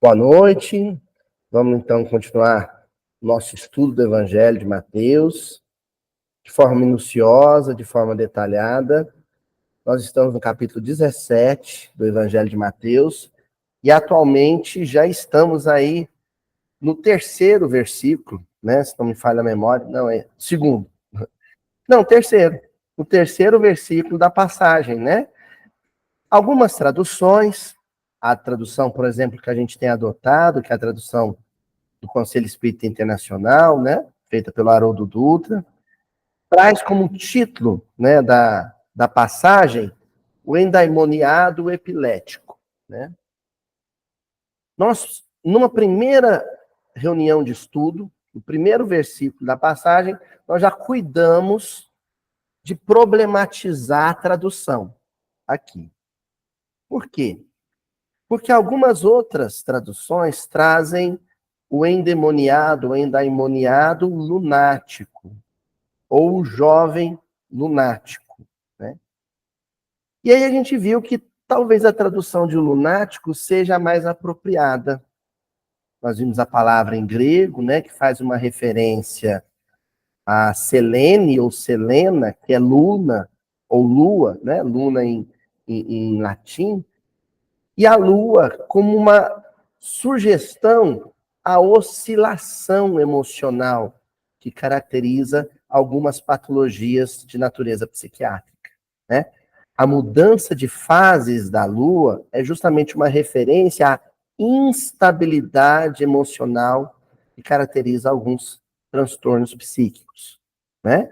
Boa noite. Vamos então continuar nosso estudo do Evangelho de Mateus, de forma minuciosa, de forma detalhada. Nós estamos no capítulo 17 do Evangelho de Mateus e atualmente já estamos aí no terceiro versículo, né? Se não me falha a memória, não, é segundo. Não, terceiro. O terceiro versículo da passagem, né? Algumas traduções, a tradução, por exemplo, que a gente tem adotado, que é a tradução do Conselho Espírita Internacional, né, feita pelo Haroldo Dutra, traz como título, né, da passagem o endaimoniado epilético, né? Nós, numa primeira reunião de estudo, no primeiro versículo da passagem, nós já cuidamos de problematizar a tradução aqui. Por quê? Porque algumas outras traduções trazem o endemoniado, o endaimoniado lunático, ou o jovem lunático, né? E aí a gente viu que talvez a tradução de lunático seja a mais apropriada. Nós vimos a palavra em grego, né, que faz uma referência a Selene ou Selena, que é luna, ou lua, né, luna em latim, e a lua como uma sugestão à oscilação emocional que caracteriza algumas patologias de natureza psiquiátrica, né? A mudança de fases da lua é justamente uma referência à instabilidade emocional que caracteriza alguns transtornos psíquicos, né?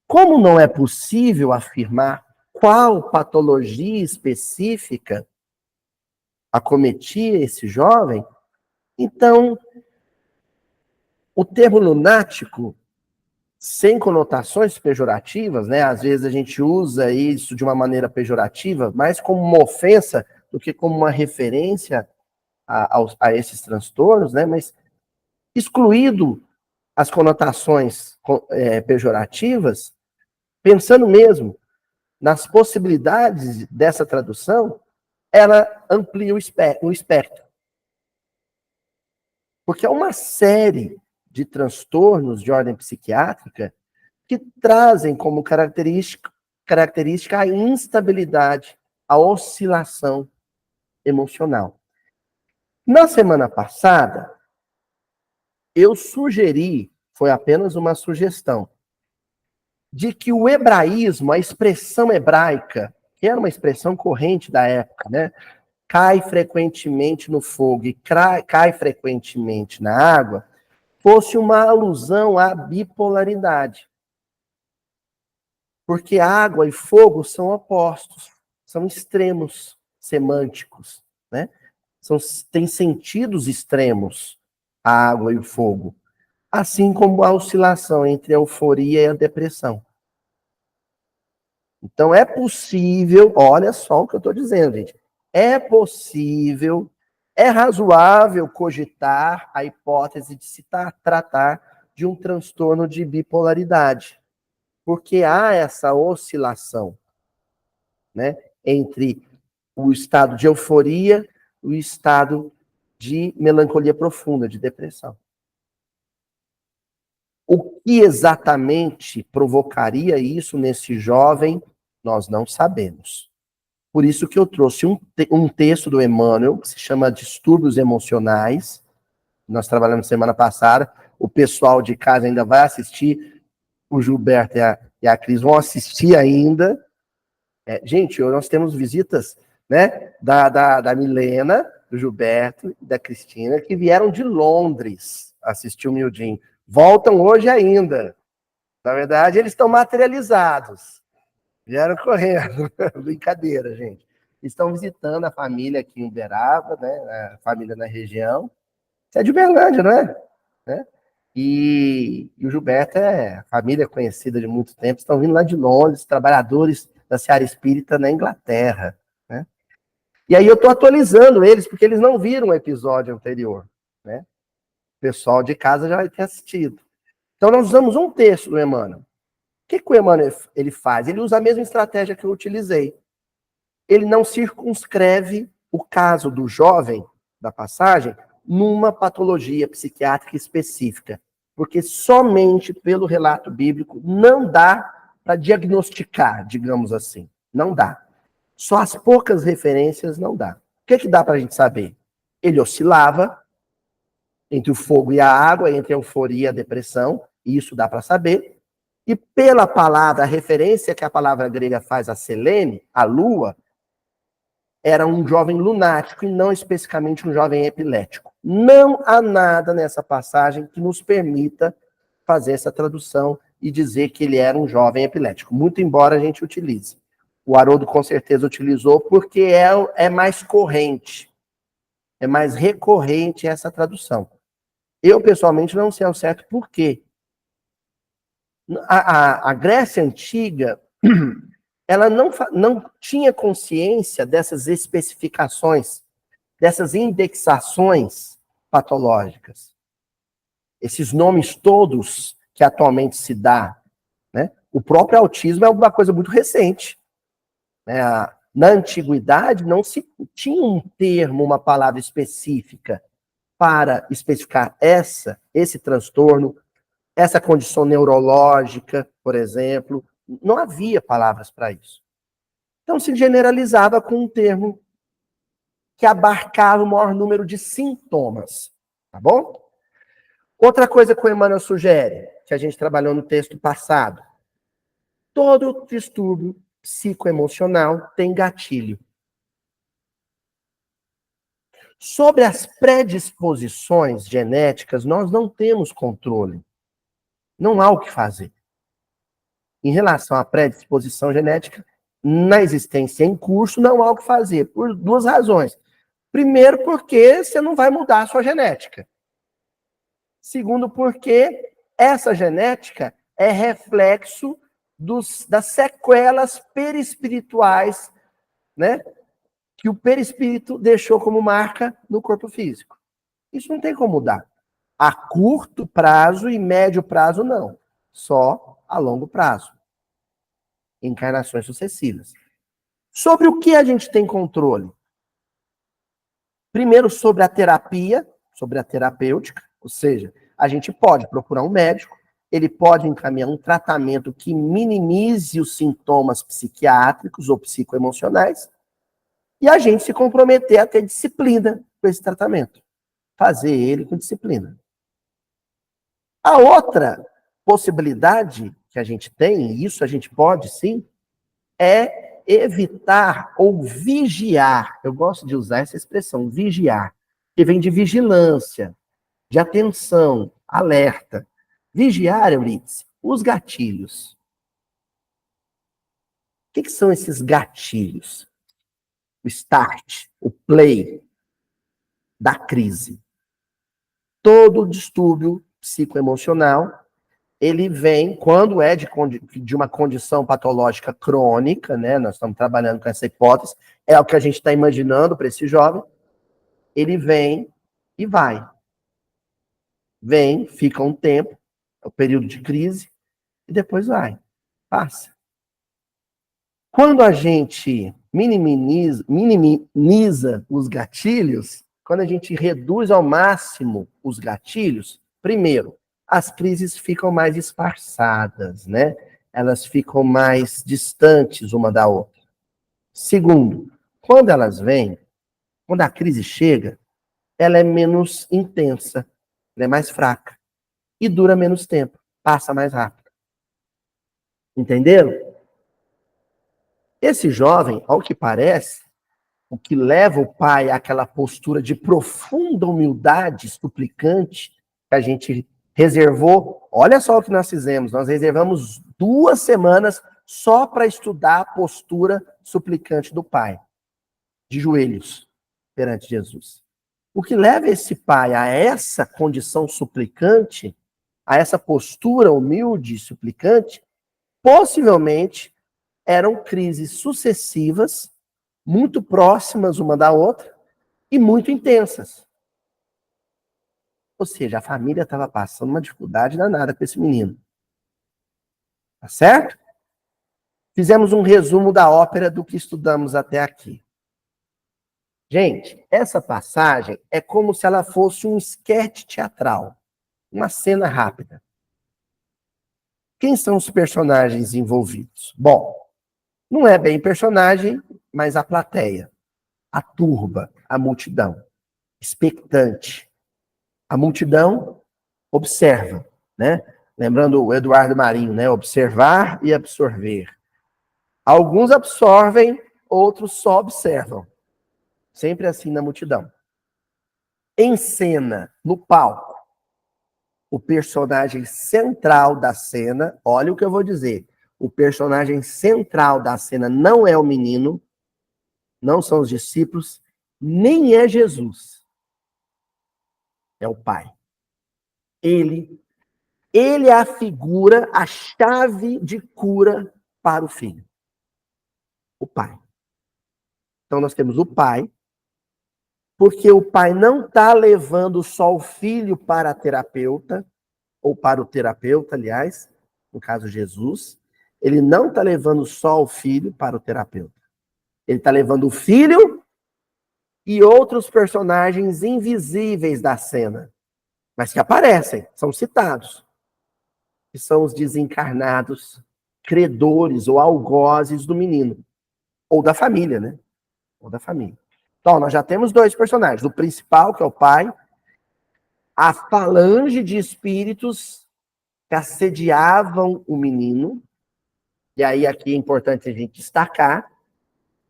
Como não é possível afirmar qual patologia específica acometia esse jovem, então o termo lunático, sem conotações pejorativas, né? Às vezes a gente usa isso de uma maneira pejorativa, mais como uma ofensa do que como uma referência a esses transtornos, né? Mas excluído as conotações pejorativas, pensando mesmo nas possibilidades dessa tradução, ela amplia o espectro. Porque é uma série de transtornos de ordem psiquiátrica que trazem como característica a instabilidade, a oscilação emocional. Na semana passada, eu sugeri, foi apenas uma sugestão, de que o hebraísmo, a expressão hebraica, que era uma expressão corrente da época, né? Cai frequentemente no fogo e cai frequentemente na água, fosse uma alusão à bipolaridade. Porque água e fogo são opostos, são extremos semânticos, né? Tem sentidos extremos a água e o fogo, assim como a oscilação entre a euforia e a depressão. Então é possível, olha só o que eu estou dizendo, gente, é possível, é razoável cogitar a hipótese de se tratar de um transtorno de bipolaridade. Porque há essa oscilação, né, entre o estado de euforia e o estado de melancolia profunda, de depressão. O que exatamente provocaria isso nesse jovem, nós não sabemos. Por isso que eu trouxe um texto do Emmanuel, que se chama Distúrbios Emocionais. Nós trabalhamos semana passada. O pessoal de casa ainda vai assistir. O Gilberto e a Cris vão assistir ainda. Gente, nós temos visitas, né, da Milena, do Gilberto e da Cristina, que vieram de Londres assistir o Mildinho. Voltam hoje ainda. Na verdade, eles estão materializados. Vieram correndo. Brincadeira, gente. Estão visitando a família aqui em Uberaba, né, a família na região. Você é de Uberlândia, não é? Né? E o Gilberto é família conhecida de muito tempo, estão vindo lá de Londres, trabalhadores da Seara Espírita na Inglaterra, né? E aí eu estou atualizando eles, porque eles não viram o episódio anterior, né? O pessoal de casa já vai ter assistido. Então nós usamos um texto do Emmanuel. O que o Emmanuel ele faz? Ele usa a mesma estratégia que eu utilizei. Ele não circunscreve o caso do jovem, da passagem, numa patologia psiquiátrica específica. Porque somente pelo relato bíblico não dá para diagnosticar, digamos assim. Não dá. Só as poucas referências não dá. O que dá para a gente saber? Ele oscilava entre o fogo e a água, entre a euforia e a depressão, e isso dá para saber. E pela palavra, a referência que a palavra grega faz a Selene, a lua, era um jovem lunático e não especificamente um jovem epilético. Não há nada nessa passagem que nos permita fazer essa tradução e dizer que ele era um jovem epilético, muito embora a gente utilize. O Haroldo com certeza utilizou porque é mais corrente, é mais recorrente essa tradução. Eu, pessoalmente, não sei ao certo por quê. A Grécia Antiga, ela não tinha consciência dessas especificações, dessas indexações patológicas. Esses nomes todos que atualmente se dá, né? O próprio autismo é uma coisa muito recente. Né? Na antiguidade, não se tinha um termo, uma palavra específica para especificar esse transtorno, essa condição neurológica, por exemplo. Não havia palavras para isso. Então se generalizava com um termo que abarcava o maior número de sintomas. Tá bom? Outra coisa que o Emmanuel sugere, que a gente trabalhou no texto passado. Todo distúrbio psicoemocional tem gatilho. Sobre as predisposições genéticas, nós não temos controle. Não há o que fazer. Em relação à predisposição genética, na existência em curso, não há o que fazer, por duas razões. Primeiro, porque você não vai mudar a sua genética. Segundo, porque essa genética é reflexo das sequelas perispirituais, né, que o perispírito deixou como marca no corpo físico. Isso não tem como mudar. A curto prazo e médio prazo, não. Só a longo prazo. Encarnações sucessivas. Sobre o que a gente tem controle? Primeiro, sobre a terapia, sobre a terapêutica, ou seja, a gente pode procurar um médico, ele pode encaminhar um tratamento que minimize os sintomas psiquiátricos ou psicoemocionais, e a gente se comprometer a ter disciplina com esse tratamento. Fazer ele com disciplina. A outra possibilidade que a gente tem, e isso a gente pode sim, é evitar ou vigiar. Eu gosto de usar essa expressão, vigiar, que vem de vigilância, de atenção, alerta. Vigiar, Euridice, os gatilhos. O que são esses gatilhos? O start, o play da crise. Todo distúrbio psicoemocional, ele vem, quando é de uma condição patológica crônica, né? Nós estamos trabalhando com essa hipótese, é o que a gente está imaginando para esse jovem, ele vem e vai. Vem, fica um tempo, é o período de crise, e depois vai, passa. Quando a gente minimiza os gatilhos, quando a gente reduz ao máximo os gatilhos, primeiro, as crises ficam mais esparçadas, né? Elas ficam mais distantes uma da outra. Segundo, quando elas vêm, quando a crise chega, ela é menos intensa, ela é mais fraca e dura menos tempo, passa mais rápido. Entenderam? Esse jovem, ao que parece, o que leva o pai àquela postura de profunda humildade suplicante que a gente reservou. Olha só o que nós fizemos. Nós reservamos 2 semanas só para estudar a postura suplicante do pai, de joelhos perante Jesus. O que leva esse pai a essa condição suplicante, a essa postura humilde e suplicante, possivelmente eram crises sucessivas, muito próximas uma da outra e muito intensas. Ou seja, a família estava passando uma dificuldade danada com esse menino. Tá certo? Fizemos um resumo da ópera do que estudamos até aqui. Gente, essa passagem é como se ela fosse um esquete teatral, uma cena rápida. Quem são os personagens envolvidos? Bom, não é bem personagem, mas a plateia, a turba, a multidão, expectante. A multidão observa, né? Lembrando o Eduardo Marinho, né? Observar e absorver. Alguns absorvem, outros só observam. Sempre assim na multidão. Em cena, no palco, o personagem central da cena, olha o que eu vou dizer, o personagem central da cena não é o menino, não são os discípulos, nem é Jesus. É o Pai. Ele é a figura, a chave de cura para o filho. O Pai. Então nós temos o Pai, porque o Pai não está levando só o filho para a terapeuta, ou para o terapeuta, aliás, no caso Jesus, ele não está levando só o filho para o terapeuta. Ele está levando o filho e outros personagens invisíveis da cena, mas que aparecem, são citados, que são os desencarnados, credores ou algozes do menino, ou da família, né? Ou da família. Então, nós já temos dois personagens, o principal, que é o pai, a falange de espíritos que assediavam o menino, e aí aqui é importante a gente destacar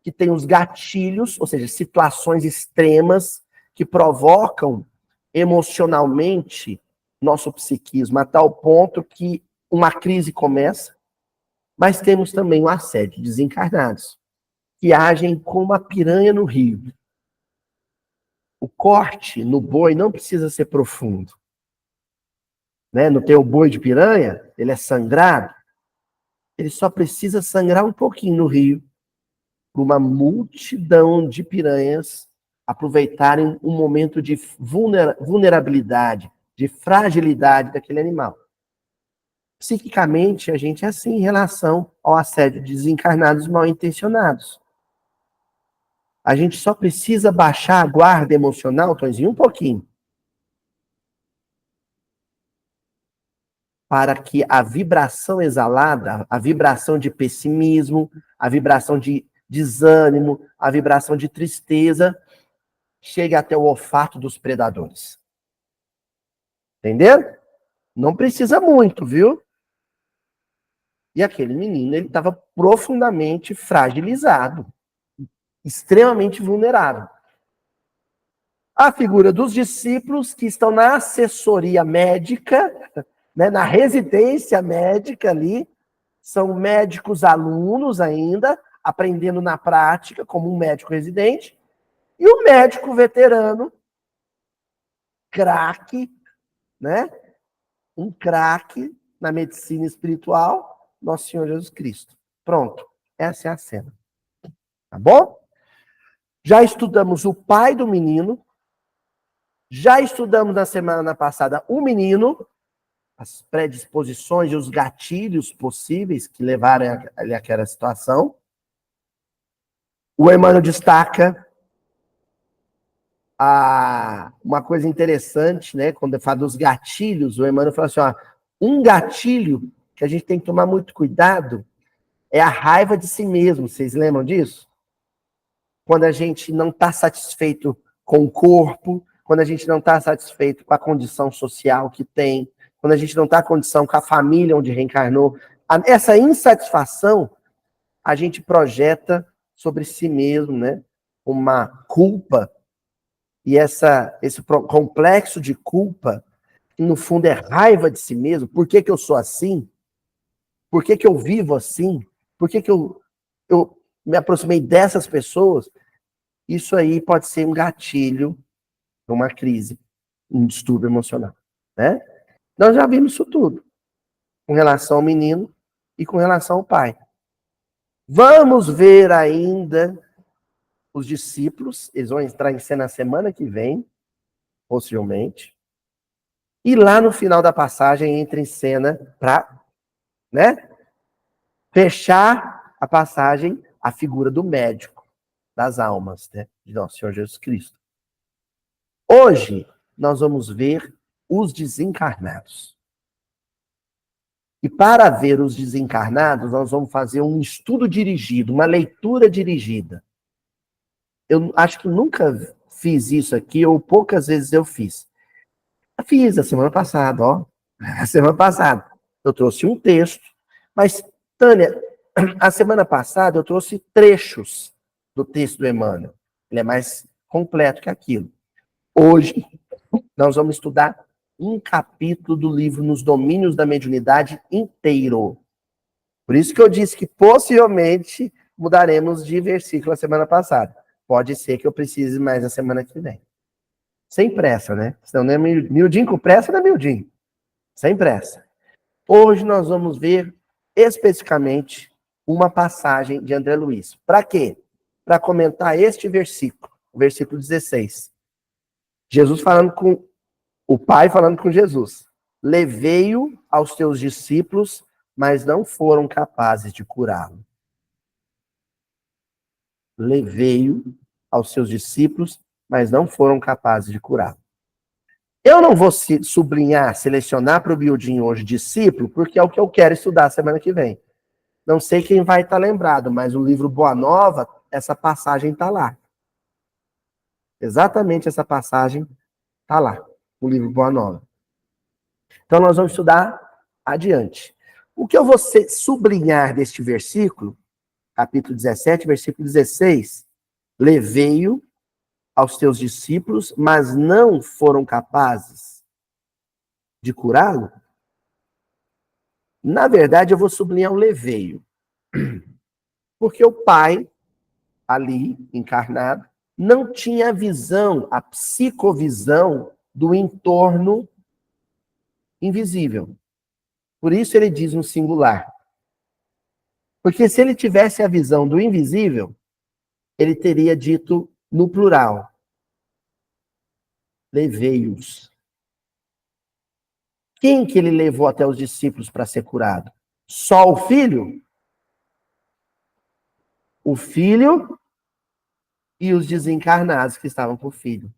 que tem os gatilhos, ou seja, situações extremas que provocam emocionalmente nosso psiquismo a tal ponto que uma crise começa, mas temos também o assédio de desencarnados, que agem como a piranha no rio. O corte no boi não precisa ser profundo. Né? No teu boi de piranha, ele é sangrado, ele só precisa sangrar um pouquinho no rio, para uma multidão de piranhas aproveitarem um momento de vulnerabilidade, de fragilidade daquele animal. Psiquicamente, a gente é assim em relação ao assédio de desencarnados mal intencionados. A gente só precisa baixar a guarda emocional, Tonzinho, um pouquinho, para que a vibração exalada, a vibração de pessimismo, a vibração de desânimo, a vibração de tristeza, chegue até o olfato dos predadores. Entenderam? Não precisa muito, viu? E aquele menino, ele estava profundamente fragilizado, extremamente vulnerável. A figura dos discípulos que estão na assessoria médica, né, na residência médica ali, são médicos alunos ainda, aprendendo na prática, como um médico residente, e o médico veterano, craque, né? Um craque na medicina espiritual, Nosso Senhor Jesus Cristo. Pronto, essa é a cena. Tá bom? Já estudamos o pai do menino, já estudamos na semana passada o menino, as predisposições e os gatilhos possíveis que levaram ele àquela situação. O Emmanuel destaca uma coisa interessante, né? Quando fala dos gatilhos, o Emmanuel fala assim, ó, um gatilho que a gente tem que tomar muito cuidado é a raiva de si mesmo. Vocês lembram disso? Quando a gente não está satisfeito com o corpo, quando a gente não está satisfeito com a condição social que tem, quando a gente não está condição com a família onde reencarnou, essa insatisfação a gente projeta sobre si mesmo, né? Uma culpa, e esse complexo de culpa, que no fundo é raiva de si mesmo. Por que eu sou assim? Por que eu vivo assim? Por que eu me aproximei dessas pessoas? Isso aí pode ser um gatilho para uma crise, um distúrbio emocional, né? Nós já vimos isso tudo, com relação ao menino e com relação ao pai. Vamos ver ainda os discípulos, eles vão entrar em cena na semana que vem, possivelmente. E lá no final da passagem entra em cena para, né, fechar a passagem a figura do médico. das almas, né, de nosso Senhor Jesus Cristo. Hoje, nós vamos ver os desencarnados. E para ver os desencarnados, nós vamos fazer um estudo dirigido, uma leitura dirigida. Eu acho que nunca fiz isso aqui, ou poucas vezes eu fiz. Eu fiz a semana passada, ó. A semana passada. Eu trouxe um texto, mas, Tânia, a semana passada eu trouxe trechos do texto do Emmanuel. Ele é mais completo que aquilo. Hoje, nós vamos estudar um capítulo do livro Nos Domínios da Mediunidade inteiro. Por isso que eu disse que possivelmente mudaremos de versículo a semana passada. Pode ser que eu precise mais a semana que vem. Sem pressa, né? Senão não é miudinho com pressa, não é miudinho. Sem pressa. Hoje nós vamos ver especificamente uma passagem de André Luiz. Para quê? Para comentar este versículo, o versículo 16. Jesus falando com o Pai falando com Jesus. Levei-o aos teus discípulos, mas não foram capazes de curá-lo. Levei-o aos seus discípulos, mas não foram capazes de curá-lo. Eu não vou sublinhar, selecionar para o Bildinho hoje discípulo, porque é o que eu quero estudar semana que vem. Não sei quem vai estar lembrado, mas o livro Boa Nova, essa passagem está lá. Exatamente essa passagem está lá, o livro Boa Nova. Então nós vamos estudar adiante. O que eu vou sublinhar deste versículo, capítulo 17, versículo 16, levei-o aos teus discípulos, mas não foram capazes de curá-lo. Na verdade, eu vou sublinhar o levei-o. Porque o Pai, ali, encarnado, não tinha a visão, a psicovisão do entorno invisível. Por isso ele diz no singular. Porque se ele tivesse a visão do invisível, ele teria dito no plural. Levei-os. Quem que ele levou até os discípulos para ser curado? Só o filho? O filho e os desencarnados que estavam com o filho.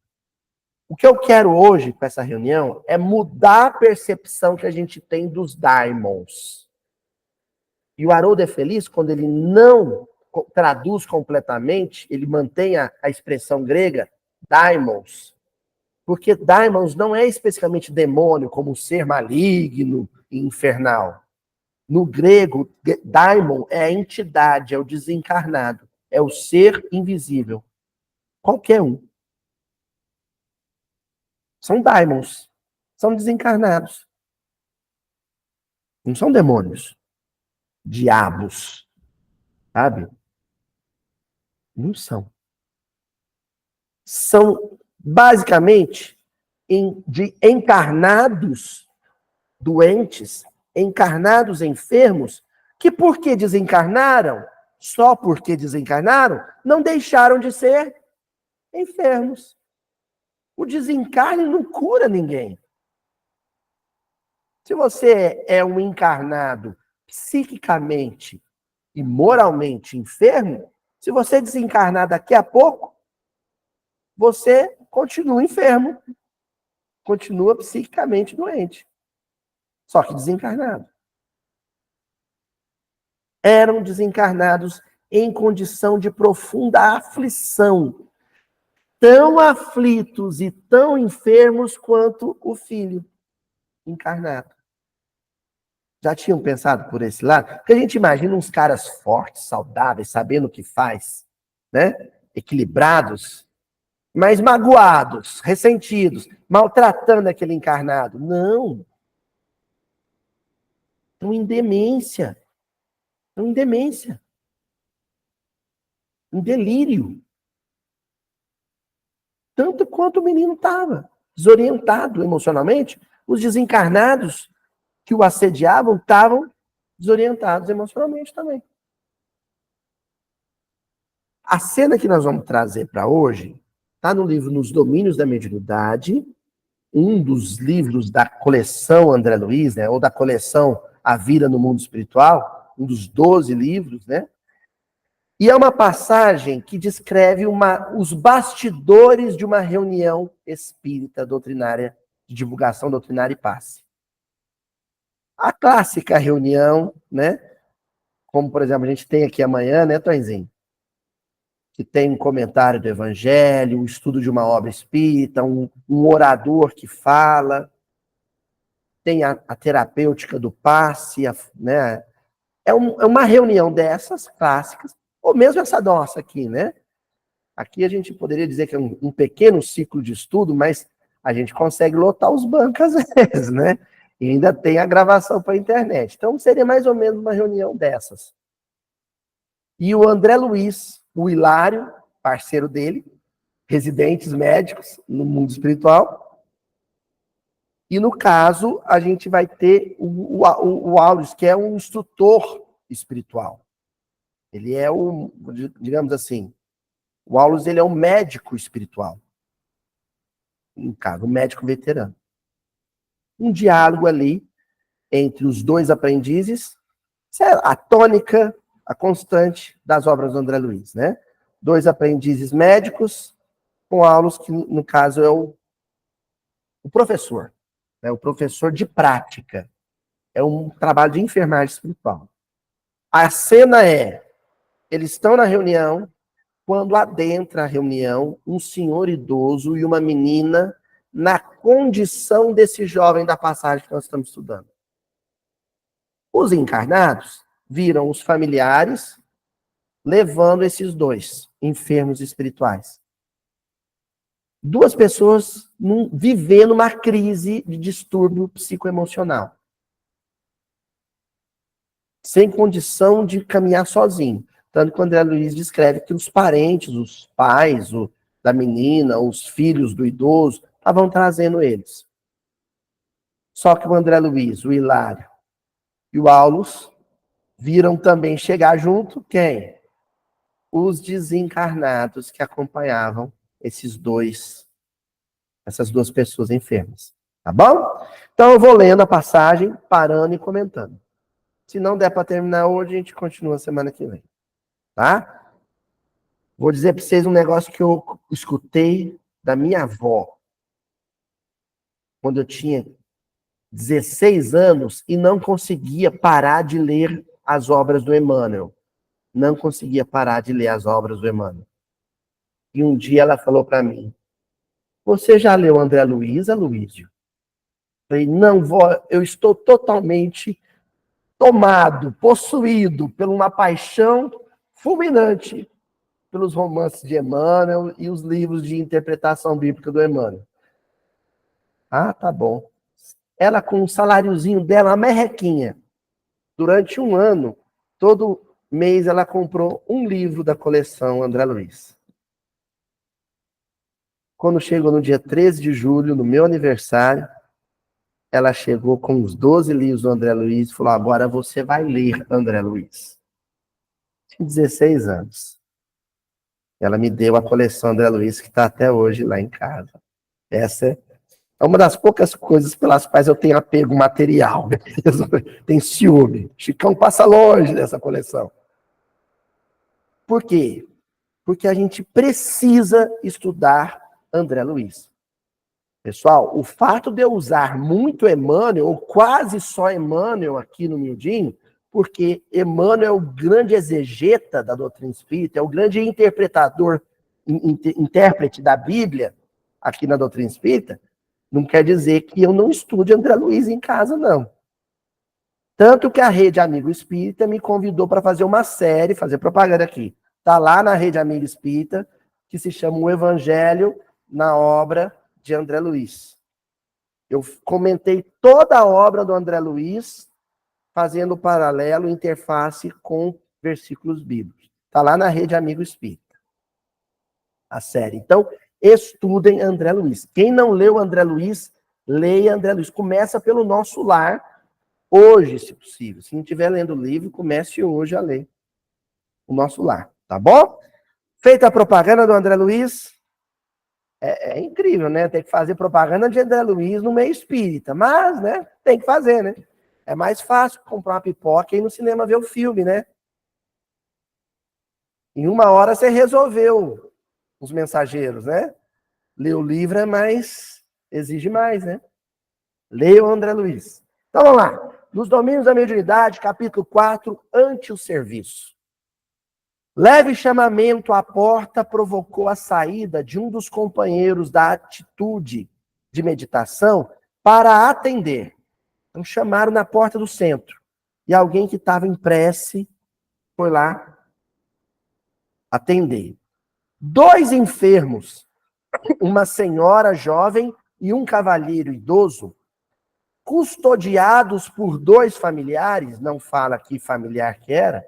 O que eu quero hoje com essa reunião é mudar a percepção que a gente tem dos daimons. E o Haroldo é feliz quando ele não traduz completamente, ele mantém a expressão grega daimons. Porque daimons não é especificamente demônio, como um ser maligno e infernal. No grego, daimon é a entidade, é o desencarnado, é o ser invisível. Qualquer um. São daimons, são desencarnados. Não são demônios, diabos, sabe? Não são. São, basicamente, de encarnados doentes, encarnados enfermos, que porque desencarnaram, só porque desencarnaram, não deixaram de ser enfermos. O desencarne não cura ninguém. Se você é um encarnado psiquicamente e moralmente enfermo, se você desencarnar daqui a pouco, você continua enfermo, continua psiquicamente doente, só que desencarnado. Eram desencarnados em condição de profunda aflição, tão aflitos e tão enfermos quanto o filho encarnado. Já tinham pensado por esse lado? Porque a gente imagina uns caras fortes, saudáveis, sabendo o que faz, né? Equilibrados, mas magoados, ressentidos, maltratando aquele encarnado. Não. Estão em demência. Estão em demência. Em delírio. Tanto quanto o menino estava. Desorientado emocionalmente. Os desencarnados que o assediavam estavam desorientados emocionalmente também. A cena que nós vamos trazer para hoje está no livro Nos Domínios da Mediunidade, um dos livros da coleção André Luiz, né, ou da coleção A Vida no Mundo Espiritual, um dos 12 livros, né? E é uma passagem que descreve os bastidores de uma reunião espírita doutrinária, de divulgação doutrinária e passe. A clássica reunião, né? Como, por exemplo, a gente tem aqui amanhã, né, Tonzinho? Que tem um comentário do Evangelho, um estudo de uma obra espírita, um orador que fala, tem a terapêutica do passe, né? É uma reunião dessas clássicas, ou mesmo essa nossa aqui, né? Aqui a gente poderia dizer que é um pequeno ciclo de estudo, mas a gente consegue lotar os bancos às vezes, né? E ainda tem a gravação para a internet. Então seria mais ou menos uma reunião dessas. E o André Luiz, o Hilário, parceiro dele, residentes médicos no mundo espiritual. E no caso, a gente vai ter o Aulis, que é um instrutor espiritual. Ele é digamos assim, o Aulis, ele é um médico espiritual. No caso, um médico veterano. Um diálogo ali entre os dois aprendizes, a tônica, a constante das obras do André Luiz, né? Dois aprendizes médicos com Aulis, que no caso é o professor, né? O professor de prática. É um trabalho de enfermagem espiritual. A cena eles estão na reunião, quando adentra a reunião um senhor idoso e uma menina na condição desse jovem da passagem que nós estamos estudando. Os encarnados viram os familiares levando esses dois enfermos espirituais. Duas pessoas vivendo uma crise de distúrbio psicoemocional. Sem condição de caminhar sozinho. Tanto que o André Luiz descreve que os parentes, os pais da menina, os filhos do idoso, estavam trazendo eles. Só que o André Luiz, o Hilário e o Aulus viram também chegar junto quem? Os desencarnados que acompanhavam essas duas pessoas enfermas. Tá bom? Então eu vou lendo a passagem, parando e comentando. Se não der para terminar hoje, a gente continua semana que vem. Tá? Vou dizer para vocês um negócio que eu escutei da minha avó, quando eu tinha 16 anos e não conseguia parar de ler as obras do Emmanuel. Não conseguia parar de ler as obras do Emmanuel. E um dia ela falou para mim, você já leu André Luiz, Aloísio? Falei, não, vó, eu estou totalmente tomado, possuído por uma paixão fulminante pelos romances de Emmanuel e os livros de interpretação bíblica do Emmanuel. Ah, tá bom. Ela com um saláriozinho dela, uma merrequinha. Durante um ano, todo mês ela comprou um livro da coleção André Luiz. Quando chegou no dia 13 de julho, no meu aniversário, ela chegou com os 12 livros do André Luiz e falou, agora você vai ler André Luiz. Tinha 16 anos. Ela me deu a coleção André Luiz, que está até hoje lá em casa. Essa é uma das poucas coisas pelas quais eu tenho apego material. Tem ciúme. Chicão passa longe dessa coleção. Por quê? Porque a gente precisa estudar André Luiz. Pessoal, o fato de eu usar muito Emmanuel, ou quase só Emmanuel aqui no Mildinho, porque Emmanuel é o grande exegeta da doutrina espírita, é o grande interpretador, intérprete da Bíblia aqui na doutrina espírita, não quer dizer que eu não estude André Luiz em casa, não. Tanto que a Rede Amigo Espírita me convidou para fazer uma série, fazer propaganda aqui. Está lá na Rede Amigo Espírita, que se chama O Evangelho na Obra de André Luiz. Eu comentei toda a obra do André Luiz, fazendo paralelo, interface com versículos bíblicos. Está lá na Rede Amigo Espírita, a série. Então, estudem André Luiz. Quem não leu André Luiz, leia André Luiz. Começa pelo Nosso Lar, hoje, se possível. Se não estiver lendo o livro, comece hoje a ler o Nosso Lar, tá bom? Feita a propaganda do André Luiz, é incrível, né? Tem que fazer propaganda de André Luiz no meio espírita, mas, né, tem que fazer, né? É mais fácil comprar uma pipoca e ir no cinema ver o filme, né? Em 1 hora você resolveu os mensageiros, né? Ler o livro é mais, exige mais, né? Leia o André Luiz. Então vamos lá. Nos domínios da mediunidade, capítulo 4, ante o serviço. Leve chamamento à porta provocou a saída de um dos companheiros da atitude de meditação para atender. Então chamaram na porta do centro. E alguém que estava em prece foi lá atender. 2 enfermos, uma senhora jovem e um cavalheiro idoso, custodiados por 2 familiares, não fala que familiar que era,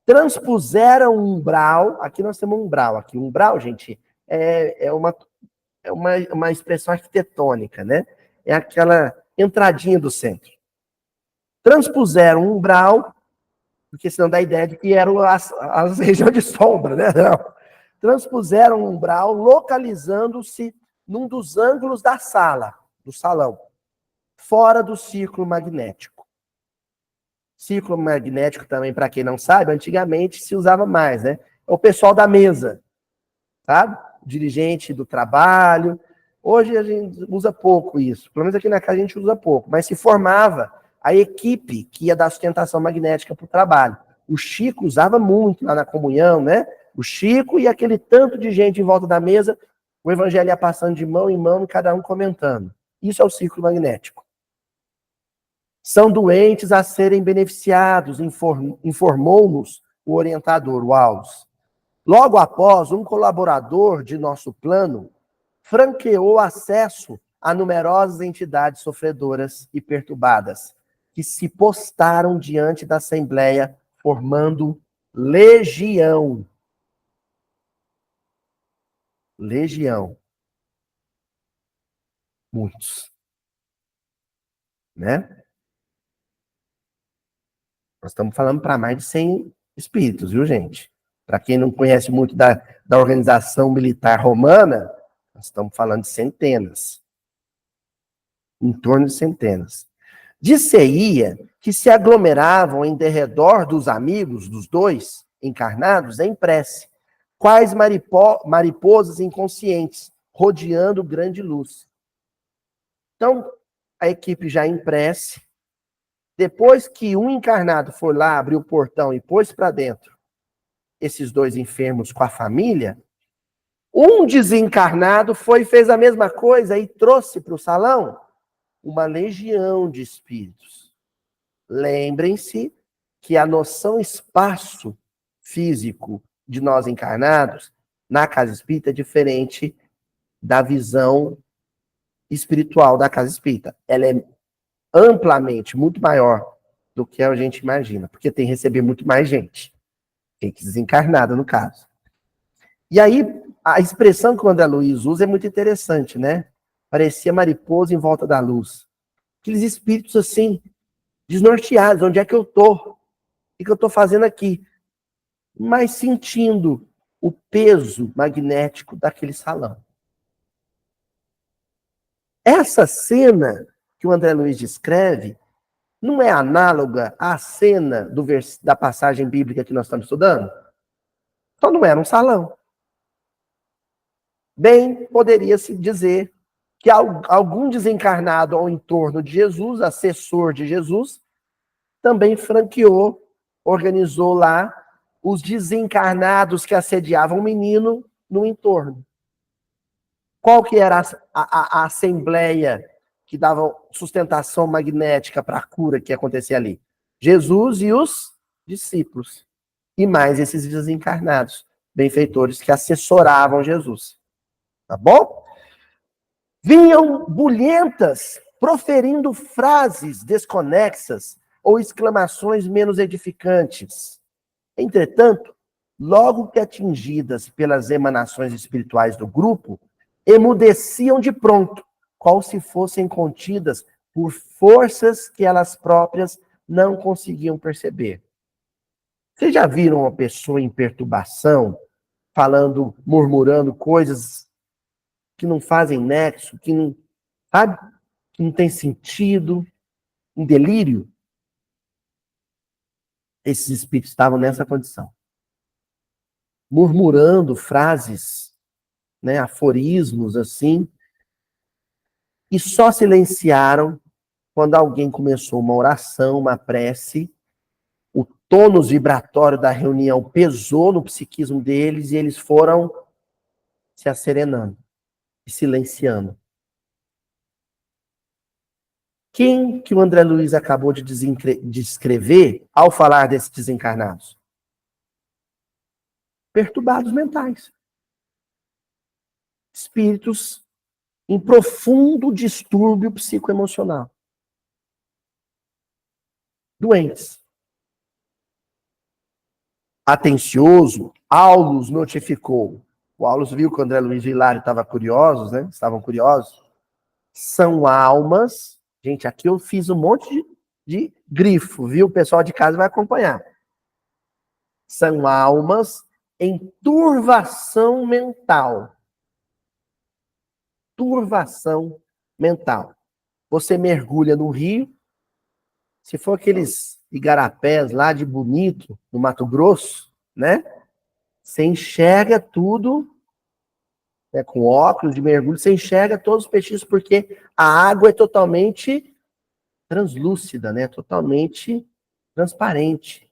transpuseram um umbral. Aqui nós temos um umbral. Aqui, umbral, gente, é uma expressão arquitetônica, né? É aquela entradinha do centro. Transpuseram um umbral, porque senão dá a ideia de que eram as regiões de sombra, né? Não. Transpuseram um umbral, localizando-se num dos ângulos da sala, do salão, fora do círculo magnético. Círculo magnético também, para quem não sabe, antigamente se usava mais, né? É o pessoal da mesa, sabe? O dirigente do trabalho. Hoje a gente usa pouco isso. Pelo menos aqui na casa a gente usa pouco. Mas se formava a equipe que ia dar sustentação magnética para o trabalho. O Chico usava muito lá na comunhão, né? O Chico e aquele tanto de gente em volta da mesa, o evangelho ia passando de mão em mão, cada um comentando. Isso é o círculo magnético. São doentes a serem beneficiados, informou-nos o orientador, o Aulos. Logo após, um colaborador de nosso plano franqueou acesso a numerosas entidades sofredoras e perturbadas, que se postaram diante da Assembleia, formando legião. Legião. Muitos. Né? Nós estamos falando para mais de 100 espíritos, viu, gente? Para quem não conhece muito da organização militar romana, nós estamos falando de centenas. Em torno de centenas. Dir-se-ia que se aglomeravam em derredor dos amigos, dos 2 encarnados, em prece, quais mariposas inconscientes, rodeando grande luz. Então, a equipe já em prece. Depois que um encarnado foi lá, abriu o portão e pôs para dentro esses 2 enfermos com a família, um desencarnado foi e fez a mesma coisa e trouxe para o salão uma legião de espíritos. Lembrem-se que a noção espaço físico de nós encarnados, na casa espírita, é diferente da visão espiritual da casa espírita. Ela é amplamente muito maior do que a gente imagina, porque tem que receber muito mais gente. Gente desencarnada, no caso. E aí, a expressão que o André Luiz usa é muito interessante, né? Parecia mariposa em volta da luz. Aqueles espíritos assim, desnorteados, onde é que eu tô? O que eu tô fazendo aqui? Mas sentindo o peso magnético daquele salão. Essa cena que o André Luiz descreve não é análoga à cena da passagem bíblica que nós estamos estudando? Só não era um salão. Bem, poderia-se dizer que algum desencarnado ao entorno de Jesus, assessor de Jesus, também franqueou, organizou lá os desencarnados que assediavam o menino no entorno. Qual que era a assembleia que dava sustentação magnética para a cura que acontecia ali? Jesus e os discípulos. E mais esses desencarnados, benfeitores que assessoravam Jesus. Tá bom? Vinham bulhentas, proferindo frases desconexas ou exclamações menos edificantes. Entretanto, logo que atingidas pelas emanações espirituais do grupo, emudeciam de pronto, qual se fossem contidas por forças que elas próprias não conseguiam perceber. Vocês já viram uma pessoa em perturbação, falando, murmurando coisas que não fazem nexo, que não, sabe? Que não tem sentido, em delírio? Esses espíritos estavam nessa condição. murmurando frases, né, aforismos assim, e só silenciaram quando alguém começou uma oração, uma prece, o tônus vibratório da reunião pesou no psiquismo deles e eles foram se asserenando e silenciando. Quem que o André Luiz acabou de descrever ao falar desses desencarnados? Perturbados mentais. Espíritos em profundo distúrbio psicoemocional. Doentes. Atencioso, Aulus notificou. O Aulus viu que o André Luiz e o Hilário estavam curiosos, né? Estavam curiosos. São almas. Gente, aqui eu fiz um monte de grifo, viu? O pessoal de casa vai acompanhar. São almas em turvação mental. Turvação mental. Você mergulha no rio, se for aqueles igarapés lá de Bonito, no Mato Grosso, né? Você enxerga tudo, né, com óculos de mergulho, você enxerga todos os peixinhos, porque a água é totalmente translúcida, né? Totalmente transparente.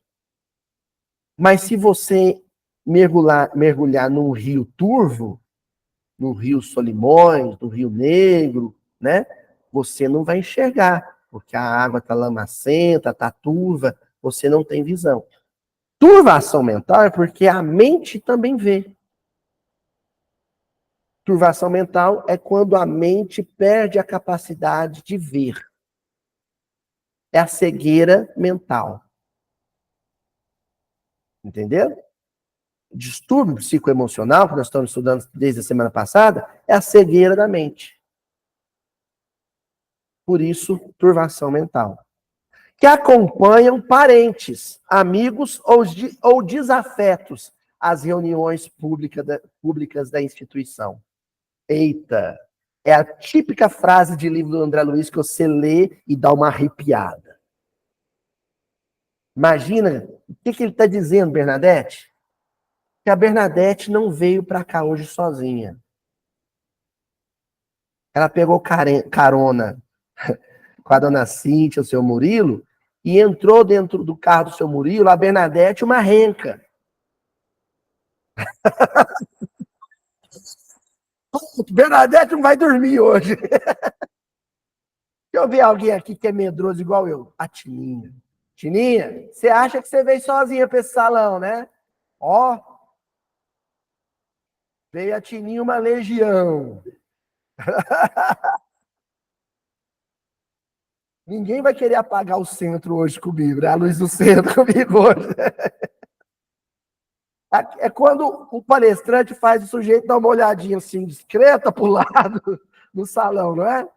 Mas se você mergulhar num rio turvo, no Rio Solimões, no Rio Negro, né? Você não vai enxergar, porque a água está lamacenta, está turva, você não tem visão. Turvação mental é porque a mente também vê. Turvação mental é quando a mente perde a capacidade de ver. É a cegueira mental. Entendeu? Distúrbio psicoemocional, que nós estamos estudando desde a semana passada, é a cegueira da mente. Por isso, turvação mental. Que acompanham parentes, amigos ou desafetos às reuniões públicas da instituição. Eita! É a típica frase de livro do André Luiz que você lê e dá uma arrepiada. Imagina, o que ele está dizendo, Bernadette? Que a Bernadette não veio para cá hoje sozinha. Ela pegou carona com a dona Cíntia, o seu Murilo, e entrou dentro do carro do seu Murilo, a Bernadette, uma renca. Bernadette não vai dormir hoje. Deixa eu ver alguém aqui que é medroso igual eu. A Tininha. Tininha, você acha que você veio sozinha para esse salão, né? Ó, veio a Tininha uma legião. Ninguém vai querer apagar o centro hoje comigo, né? A luz do centro comigo hoje. É quando o palestrante faz o sujeito dar uma olhadinha assim, discreta pro lado no salão, não é?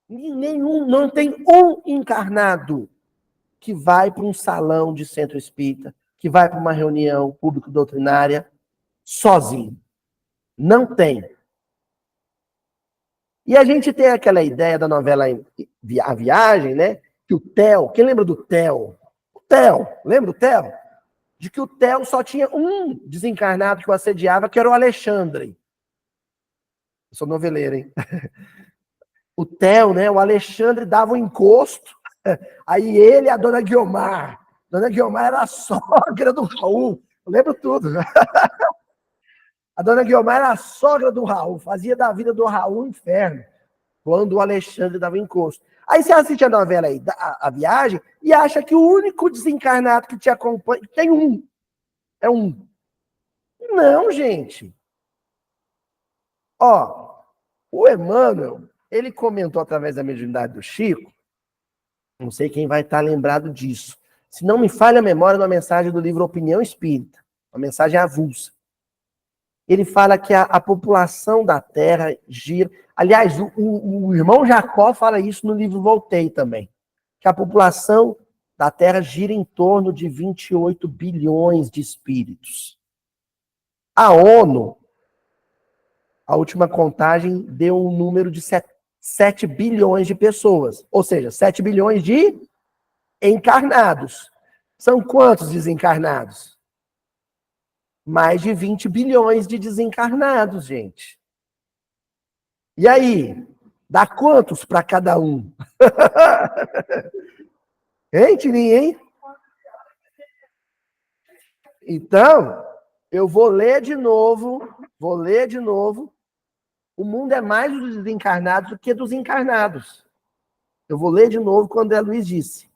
Não tem um encarnado que vai para um salão de centro espírita, que vai para uma reunião público-doutrinária sozinho. Não tem. E a gente tem aquela ideia da novela A Viagem, né? Que o Theo, quem lembra do Theo? O Theo, lembra do Theo? De que o Theo só tinha um desencarnado que o assediava, que era o Alexandre. Eu sou noveleiro, hein? O Theo, né? O Alexandre dava um encosto, aí ele e a dona Guiomar. Dona Guiomar era a sogra do Raul. Eu lembro tudo. A dona Guiomar era a sogra do Raul, fazia da vida do Raul um inferno, quando o Alexandre dava encosto. Aí você assiste a novela aí, a Viagem, e acha que o único desencarnado que te acompanha, tem um. É um. Não, gente. Ó, o Emmanuel, ele comentou através da mediunidade do Chico, não sei quem vai estar lembrado disso. Se não me falha a memória, na mensagem do livro Opinião Espírita, uma mensagem avulsa. Ele fala que a população da Terra gira... Aliás, o irmão Jacó fala isso no livro Voltei também, que a população da Terra gira em torno de 28 bilhões de espíritos. A ONU, a última contagem, deu um número de 7 bilhões de pessoas, ou seja, 7 bilhões de encarnados. São quantos desencarnados? mais de 20 bilhões de desencarnados, gente. E aí? Dá quantos para cada um? Hein, Tirinha, hein? Então, eu vou ler de novo. O mundo é mais dos desencarnados do que dos encarnados. Eu vou ler de novo quando André Luiz disse.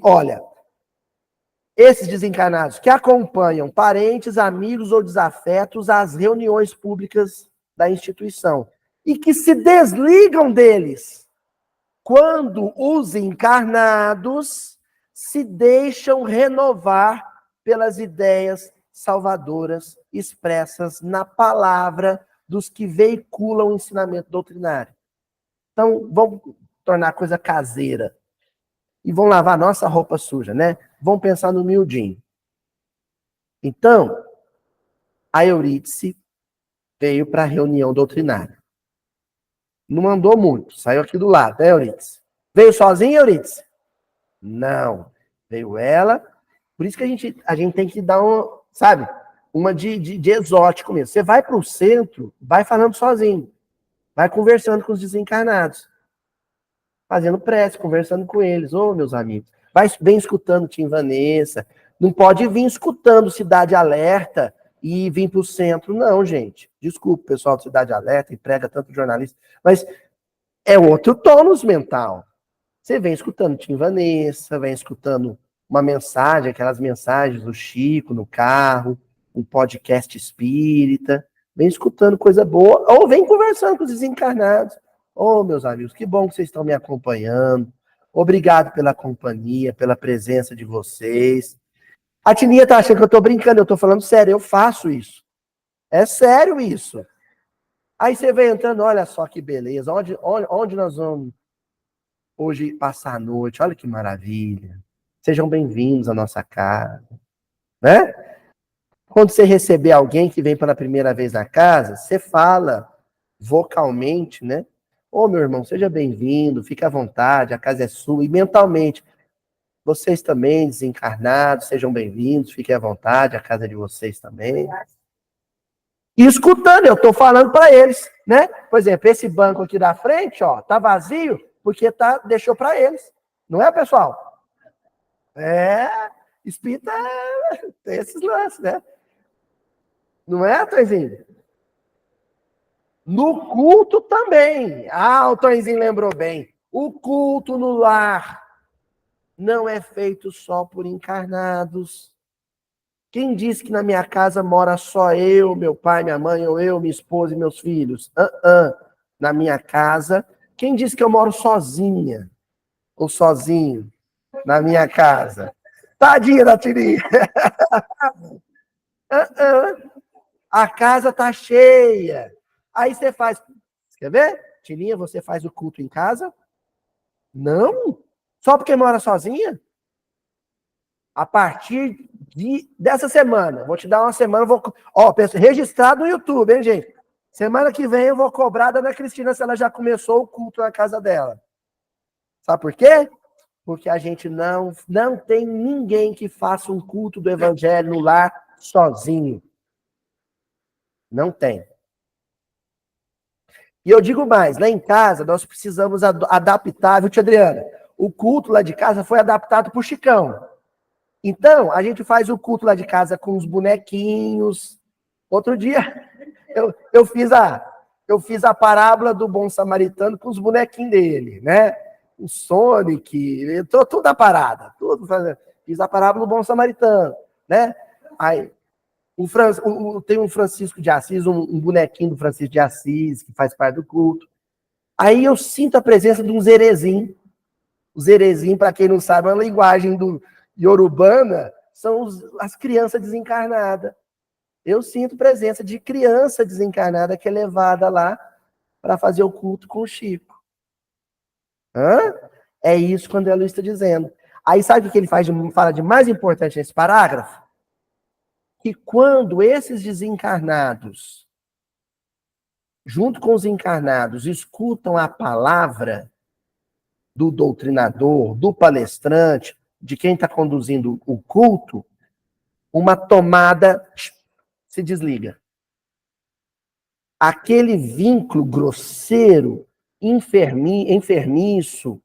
Olha, esses desencarnados que acompanham parentes, amigos ou desafetos às reuniões públicas da instituição e que se desligam deles quando os encarnados se deixam renovar pelas ideias salvadoras expressas na palavra dos que veiculam o ensinamento doutrinário. Então, vamos tornar a coisa caseira. E vão lavar nossa roupa suja, né? Vão pensar no miudinho. Então, a Eurídice veio para a reunião doutrinária. Não mandou muito, saiu aqui do lado, né, Eurídice? Veio sozinha, Eurídice? Não. Veio ela. Por isso que a gente tem que dar uma de exótico mesmo. Você vai para o centro, vai falando sozinho. Vai conversando com os desencarnados. Fazendo prece, conversando com eles. Ô, meus amigos. Vem escutando Tim Vanessa. Não pode vir escutando Cidade Alerta e vir para o centro, não, gente. Desculpa, pessoal de Cidade Alerta, e prega tanto jornalista. Mas é outro tônus mental. Você vem escutando Tim Vanessa, vem escutando uma mensagem, aquelas mensagens do Chico no carro, um podcast espírita, vem escutando coisa boa, ou vem conversando com os desencarnados. Ô, meus amigos, que bom que vocês estão me acompanhando. Obrigado pela companhia, pela presença de vocês. A Tininha tá achando que eu tô brincando, eu tô falando sério, eu faço isso. É sério isso. Aí você vem entrando, olha só que beleza, onde nós vamos hoje passar a noite, olha que maravilha. Sejam bem-vindos à nossa casa, né? Quando você receber alguém que vem pela primeira vez na casa, você fala vocalmente, né? Ô, meu irmão, seja bem-vindo, fique à vontade, a casa é sua. E mentalmente, vocês também, desencarnados, sejam bem-vindos, fiquem à vontade, a casa é de vocês também. E escutando, eu estou falando para eles, né? Por exemplo, esse banco aqui da frente, ó, tá vazio porque deixou para eles. Não é, pessoal? Espírita tem esses lances, né? Não é, Tonzinho? No culto também. Ah, o Tonzinho lembrou bem. O culto no lar não é feito só por encarnados. Quem disse que na minha casa mora só eu, meu pai, minha mãe, ou eu, minha esposa e meus filhos? Na minha casa. Quem disse que eu moro sozinha ou sozinho na minha casa? Tadinha da Tirinha. A casa tá cheia. Aí você faz. Quer ver? Tirinha, você faz o culto em casa? Não. Só porque mora sozinha? A partir dessa semana, vou te dar uma semana, registrado no YouTube, hein, gente? Semana que vem eu vou cobrar da Ana Cristina se ela já começou o culto na casa dela. Sabe por quê? Porque a gente não tem ninguém que faça um culto do evangelho no lar sozinho. Não tem. E eu digo mais, lá em casa nós precisamos adaptar, viu, tia Adriana? O culto lá de casa foi adaptado para o Chicão. Então, a gente faz o culto lá de casa com os bonequinhos. Outro dia, eu fiz a parábola do bom samaritano com os bonequinhos dele, né? O Sonic, toda a parada. Fiz a parábola do bom samaritano, né? Aí, tem um Francisco de Assis, um bonequinho do Francisco de Assis, que faz parte do culto. Aí eu sinto a presença de um zerezinho. O zerezinho, para quem não sabe, é uma linguagem do iorubana, são as crianças desencarnadas. Eu sinto presença de criança desencarnada que é levada lá para fazer o culto com o Chico. É isso que o André Luiz está dizendo. Aí sabe o que ele fala de mais importante nesse parágrafo? Que quando esses desencarnados, junto com os encarnados, escutam a palavra do doutrinador, do palestrante, de quem está conduzindo o culto, uma tomada se desliga. Aquele vínculo grosseiro, enfermiço,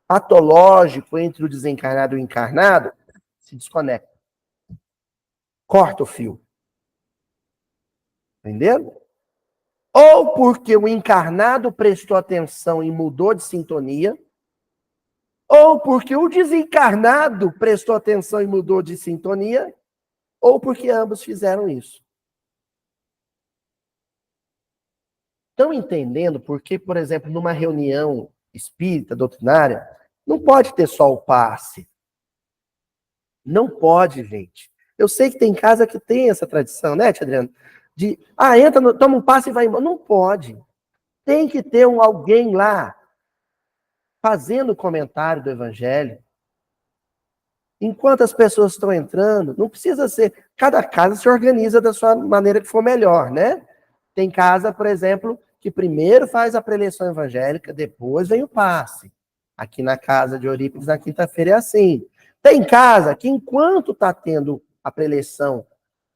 patológico entre o desencarnado e o encarnado se desconecta. Corta o fio. Entendeu? Ou porque o encarnado prestou atenção e mudou de sintonia, ou porque o desencarnado prestou atenção e mudou de sintonia, ou porque ambos fizeram isso. Estão entendendo porque, por exemplo, numa reunião espírita, doutrinária, não pode ter só o passe. Não pode, gente. Eu sei que tem casa que tem essa tradição, né, tia Adriana? De, entra, toma um passe e vai embora. Não pode. Tem que ter alguém lá fazendo o comentário do evangelho. Enquanto as pessoas estão entrando, não precisa ser... Cada casa se organiza da sua maneira que for melhor, né? Tem casa, por exemplo, que primeiro faz a preleção evangélica, depois vem o passe. Aqui na casa de Eurípides, na quinta-feira, é assim. Tem casa que, enquanto está tendo a preleção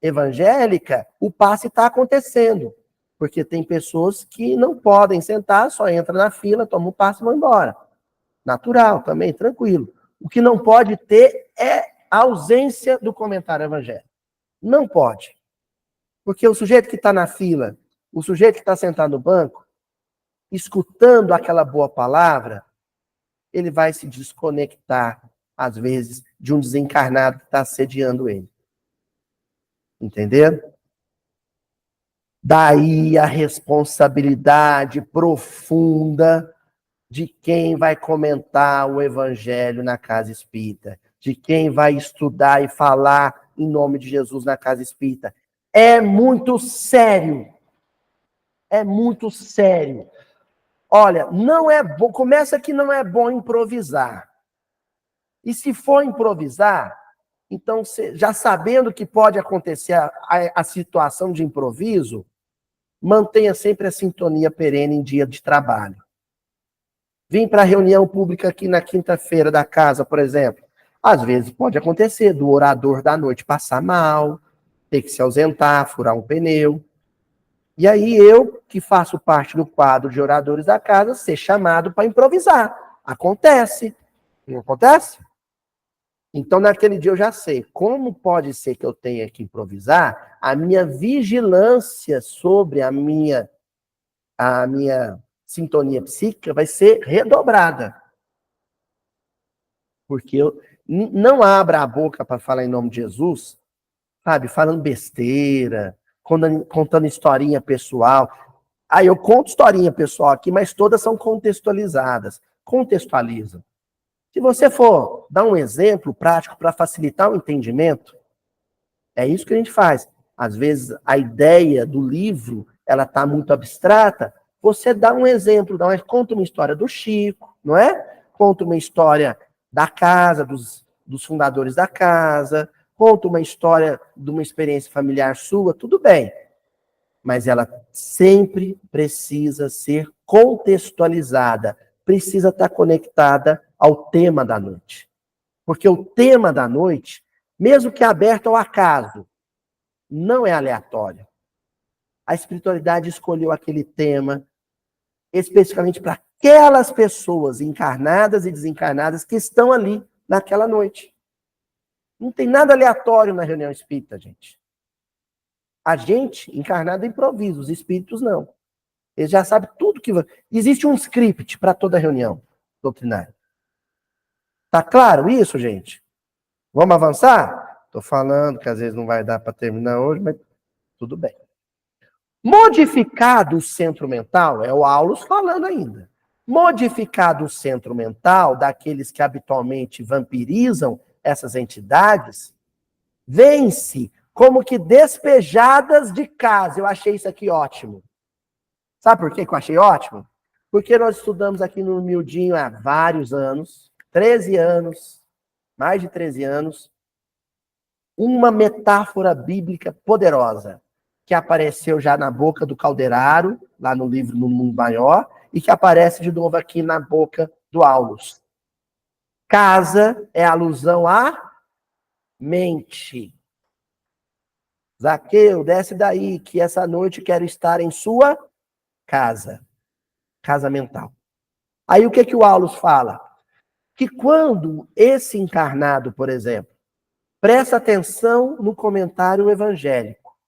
evangélica, o passe está acontecendo. Porque tem pessoas que não podem sentar, só entra na fila, toma o passe e vai embora. Natural também, tranquilo. O que não pode ter é a ausência do comentário evangélico. Não pode. Porque o sujeito que está na fila, o sujeito que está sentado no banco, escutando aquela boa palavra, ele vai se desconectar, às vezes, de um desencarnado que está assediando ele. Entendeu? Daí a responsabilidade profunda de quem vai comentar o evangelho na casa espírita, de quem vai estudar e falar em nome de Jesus na casa espírita. É muito sério. É muito sério. Olha, não é bom, começa que não é bom improvisar. E se for improvisar, então, já sabendo que pode acontecer a situação de improviso, mantenha sempre a sintonia perene em dia de trabalho. Vim para a reunião pública aqui na quinta-feira da casa, por exemplo. Às vezes pode acontecer do orador da noite passar mal, ter que se ausentar, furar um pneu. E aí eu, que faço parte do quadro de oradores da casa, ser chamado para improvisar. Acontece. Não acontece? Então, naquele dia eu já sei como pode ser que eu tenha que improvisar, a minha vigilância sobre a minha sintonia psíquica vai ser redobrada. Porque eu não abra a boca para falar em nome de Jesus, sabe, falando besteira, contando historinha pessoal. Aí eu conto historinha pessoal aqui, mas todas são contextualizadas. Contextualizam. Se você for dar um exemplo prático para facilitar o entendimento, é isso que a gente faz. Às vezes a ideia do livro, ela está muito abstrata, você dá um exemplo, conta uma história do Chico, não é? Conta uma história da casa, dos fundadores da casa, conta uma história de uma experiência familiar sua, tudo bem. Mas ela sempre precisa ser contextualizada, precisa estar conectada ao tema da noite. Porque o tema da noite, mesmo que aberto ao acaso, não é aleatório. A espiritualidade escolheu aquele tema especificamente para aquelas pessoas encarnadas e desencarnadas que estão ali naquela noite. Não tem nada aleatório na reunião espírita, gente. A gente, encarnado, improvisa, os espíritos não. Eles já sabem tudo que... Existe um script para toda reunião doutrinária. Tá claro isso, gente? Vamos avançar? Tô falando que às vezes não vai dar para terminar hoje, mas tudo bem. Modificado o centro mental, é o Aulus falando ainda. Modificado o centro mental daqueles que habitualmente vampirizam essas entidades, vence como que despejadas de casa. Eu achei isso aqui ótimo. Sabe por que eu achei ótimo? Porque nós estudamos aqui no Humildinho há vários anos, 13 anos, mais de 13 anos, uma metáfora bíblica poderosa, que apareceu já na boca do Calderaro, lá no livro No Mundo Maior, e que aparece de novo aqui na boca do Aulus. Casa é alusão à mente. Zaqueu, desce daí, que essa noite quero estar em sua casa. Casa mental. Aí o que o Aulus fala? Que quando esse encarnado, por exemplo, presta atenção no comentário evangélico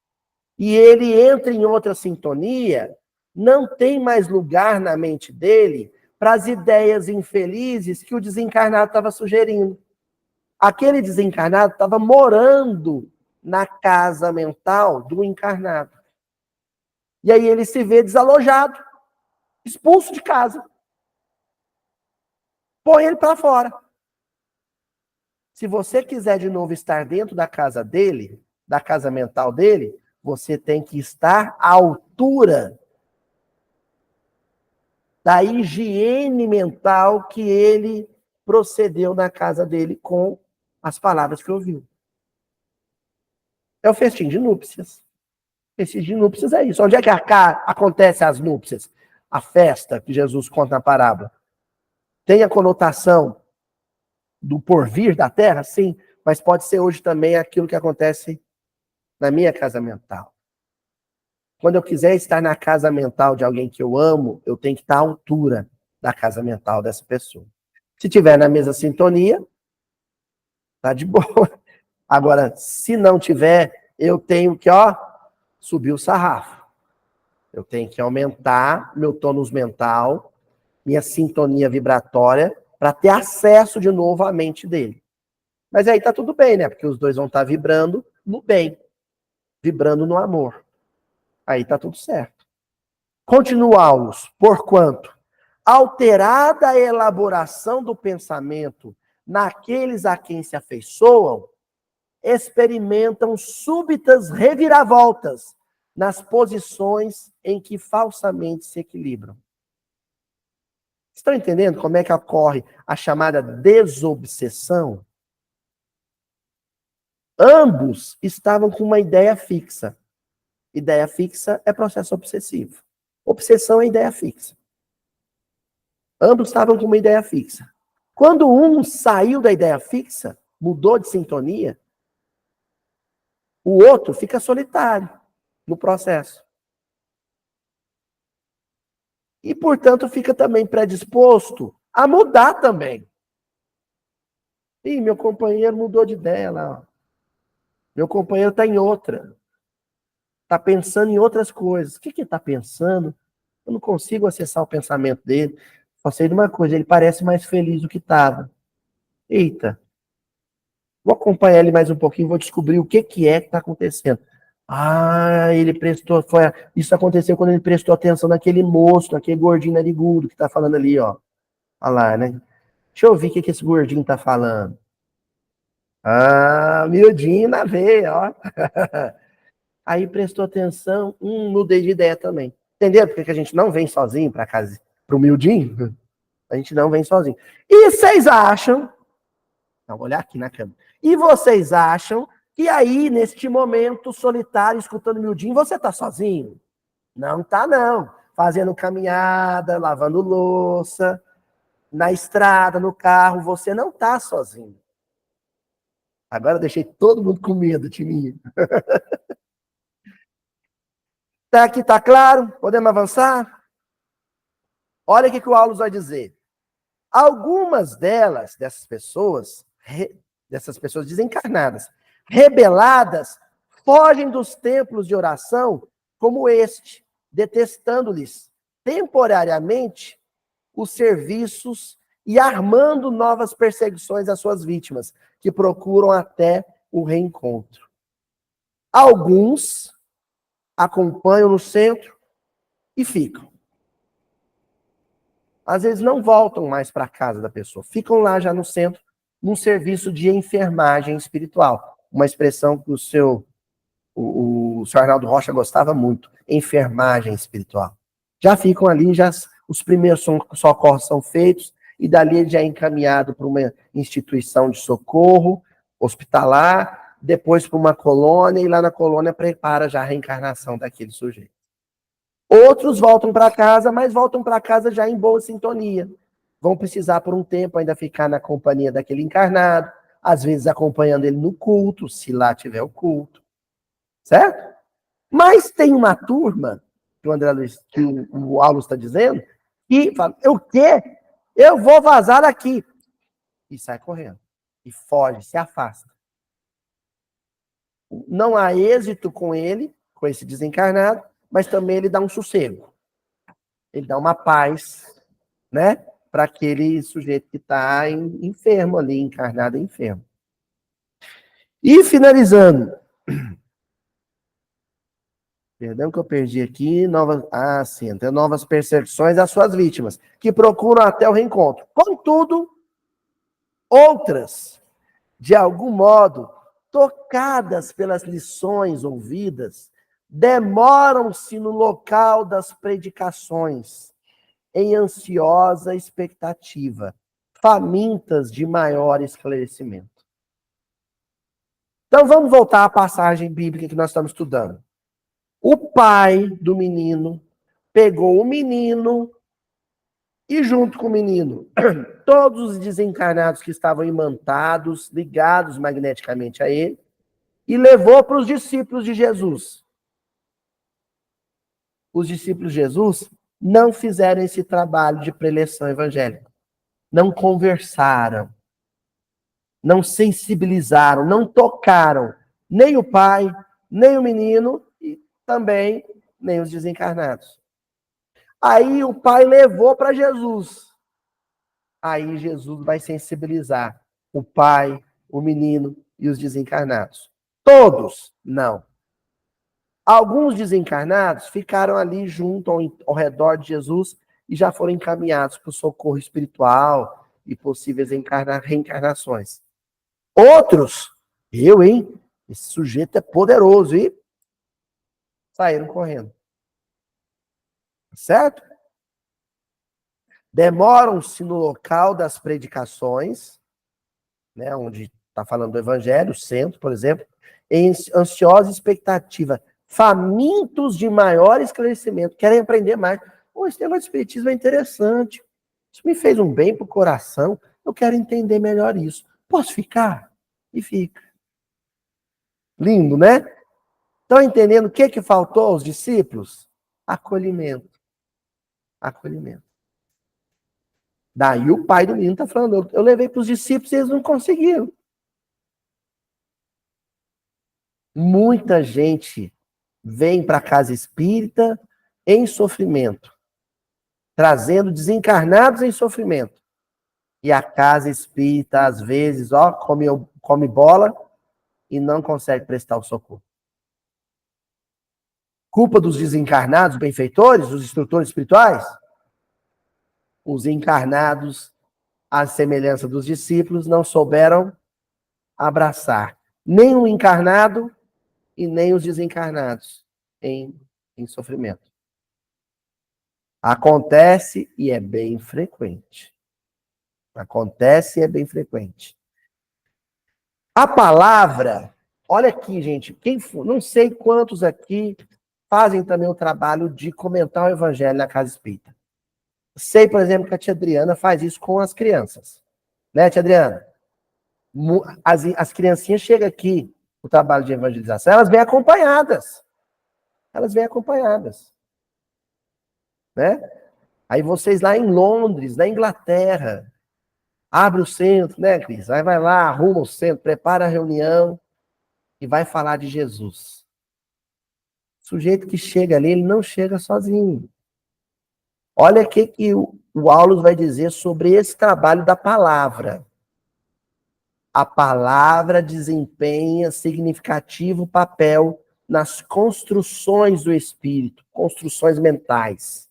e ele entra em outra sintonia, não tem mais lugar na mente dele para as ideias infelizes que o desencarnado estava sugerindo. Aquele desencarnado estava morando na casa mental do encarnado. E aí ele se vê desalojado, expulso de casa. Põe ele para fora. Se você quiser de novo estar dentro da casa dele, da casa mental dele, você tem que estar à altura da higiene mental que ele procedeu na casa dele com as palavras que ouviu. É o festim de núpcias. Festim de núpcias é isso. Onde é que acontece as núpcias? A festa que Jesus conta na parábola. Tem a conotação do porvir da terra? Sim, mas pode ser hoje também aquilo que acontece na minha casa mental. Quando eu quiser estar na casa mental de alguém que eu amo, eu tenho que estar à altura da casa mental dessa pessoa. Se tiver na mesma sintonia, tá de boa. Agora, se não tiver, eu tenho que, subir o sarrafo. Eu tenho que aumentar meu tônus mental, minha sintonia vibratória, para ter acesso de novo à mente dele. Mas aí tá tudo bem, né? Porque os dois vão estar vibrando no bem, vibrando no amor. Aí tá tudo certo. Continuá-los, porquanto, alterada a elaboração do pensamento naqueles a quem se afeiçoam, experimentam súbitas reviravoltas nas posições em que falsamente se equilibram. Estão entendendo como é que ocorre a chamada desobsessão? Ambos estavam com uma ideia fixa. Ideia fixa é processo obsessivo. Obsessão é ideia fixa. Ambos estavam com uma ideia fixa. Quando um saiu da ideia fixa, mudou de sintonia, o outro fica solitário no processo. E, portanto, fica também predisposto a mudar também. Ih, meu companheiro mudou de ideia lá. Ó. Meu companheiro está em outra. Está pensando em outras coisas. O que ele está pensando? Eu não consigo acessar o pensamento dele. Só sei de uma coisa, ele parece mais feliz do que estava. Eita. Vou acompanhar ele mais um pouquinho, vou descobrir o que é que está acontecendo. Ah, ele prestou, isso aconteceu quando ele prestou atenção naquele moço, naquele gordinho narigudo que está falando ali, ó. Olha lá, né? Deixa eu ouvir o que esse gordinho está falando. Ah, miudinho na veia, ó. Aí prestou atenção, mudei de ideia também. Entenderam porque que a gente não vem sozinho para casa, para o miudinho? A gente não vem sozinho. E vocês acham, vou olhar aqui na câmera, e vocês acham que aí, neste momento solitário, escutando miudinho, você tá sozinho? Não tá, não. Fazendo caminhada, lavando louça, na estrada, no carro, você não tá sozinho. Agora eu deixei todo mundo com medo, Timinha. Tá aqui, tá claro? Podemos avançar? Olha o que o Aulus vai dizer. Algumas dessas pessoas desencarnadas, rebeladas, fogem dos templos de oração como este, detestando-lhes temporariamente os serviços e armando novas perseguições às suas vítimas, que procuram até o reencontro. Alguns acompanham no centro e ficam. Às vezes não voltam mais para a casa da pessoa, ficam lá já no centro, num serviço de enfermagem espiritual. Uma expressão que o senhor Arnaldo Rocha gostava muito, enfermagem espiritual. Já ficam ali, já os primeiros socorros são feitos, e dali ele já é encaminhado para uma instituição de socorro hospitalar, depois para uma colônia, e lá na colônia prepara já a reencarnação daquele sujeito. Outros voltam para casa, mas voltam para casa já em boa sintonia. Vão precisar por um tempo ainda ficar na companhia daquele encarnado, às vezes acompanhando ele no culto, se lá tiver o culto. Certo? Mas tem uma turma, que o André Luiz, que o Aulo está dizendo, que fala, o quê? Eu vou vazar daqui. E sai correndo. E foge, se afasta. Não há êxito com ele, com esse desencarnado, mas também ele dá um sossego. Ele dá uma paz, né? Para aquele sujeito que está enfermo ali, encarnado enfermo. E finalizando. Perdão que eu perdi aqui. Sim, tem novas perseguições às suas vítimas, que procuram até o reencontro. Contudo, outras, de algum modo, tocadas pelas lições ouvidas, demoram-se no local das predicações, em ansiosa expectativa, famintas de maior esclarecimento. Então vamos voltar à passagem bíblica que nós estamos estudando. O pai do menino pegou o menino e, junto com o menino, todos os desencarnados que estavam imantados, ligados magneticamente a ele, e levou para os discípulos de Jesus. Os discípulos de Jesus não fizeram esse trabalho de preleção evangélica. Não conversaram, não sensibilizaram, não tocaram nem o pai, nem o menino e também nem os desencarnados. Aí o pai levou para Jesus. Aí Jesus vai sensibilizar o pai, o menino e os desencarnados. Todos, não. Alguns desencarnados ficaram ali junto ao redor de Jesus e já foram encaminhados para o socorro espiritual e possíveis reencarnações. Outros, esse sujeito é poderoso, e saíram correndo. Certo? Demoram-se no local das predicações, né, onde está falando do evangelho, o centro, por exemplo, em ansiosa expectativa, famintos de maior esclarecimento, querem aprender mais. Esse negócio de espiritismo é interessante, isso me fez um bem para o coração, eu quero entender melhor isso. Posso ficar? E fica. Lindo, né? Estão entendendo o que faltou aos discípulos? Acolhimento. Acolhimento. Daí o pai do menino está falando, eu levei para os discípulos e eles não conseguiram. Muita gente vem para a casa espírita em sofrimento, trazendo desencarnados em sofrimento. E a casa espírita, às vezes, come bola e não consegue prestar o socorro. Culpa dos desencarnados, benfeitores, dos instrutores espirituais? Os encarnados, à semelhança dos discípulos, não souberam abraçar nem o encarnado e nem os desencarnados em sofrimento. Acontece e é bem frequente. Acontece e é bem frequente. A palavra, olha aqui, gente, não sei quantos aqui fazem também o trabalho de comentar o evangelho na casa espírita. Sei, por exemplo, que a tia Adriana faz isso com as crianças. Né, tia Adriana? As criancinhas chegam aqui, o trabalho de evangelização, elas vêm acompanhadas. Elas vêm acompanhadas. Né? Aí vocês lá em Londres, na Inglaterra, abre o centro, né, Cris? Aí vai lá, arruma o centro, prepara a reunião e vai falar de Jesus. O sujeito que chega ali, ele não chega sozinho. Olha o que o Aulus vai dizer sobre esse trabalho da palavra. A palavra desempenha significativo papel nas construções do espírito, construções mentais.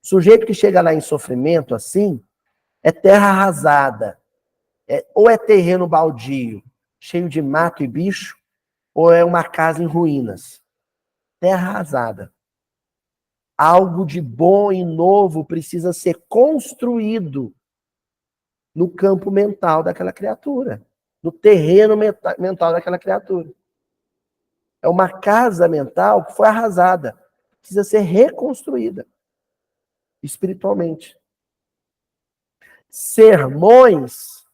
O sujeito que chega lá em sofrimento assim, é terra arrasada, ou é terreno baldio, cheio de mato e bicho, ou é uma casa em ruínas. Terra arrasada. Algo de bom e novo precisa ser construído no campo mental daquela criatura, no terreno mental daquela criatura. É uma casa mental que foi arrasada, precisa ser reconstruída espiritualmente. Sermões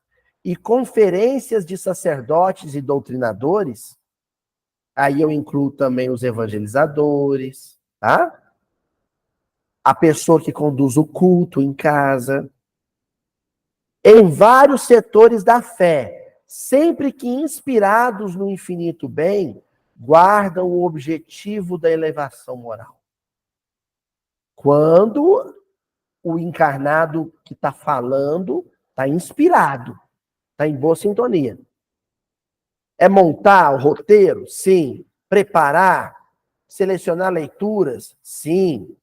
e conferências de sacerdotes e doutrinadores Aí eu incluo também os evangelizadores, tá? A pessoa que conduz o culto em casa. Em vários setores da fé, sempre que inspirados no infinito bem, guardam o objetivo da elevação moral. Quando o encarnado que está falando está inspirado, está em boa sintonia. É montar o roteiro? Sim. Preparar? Selecionar leituras? Sim.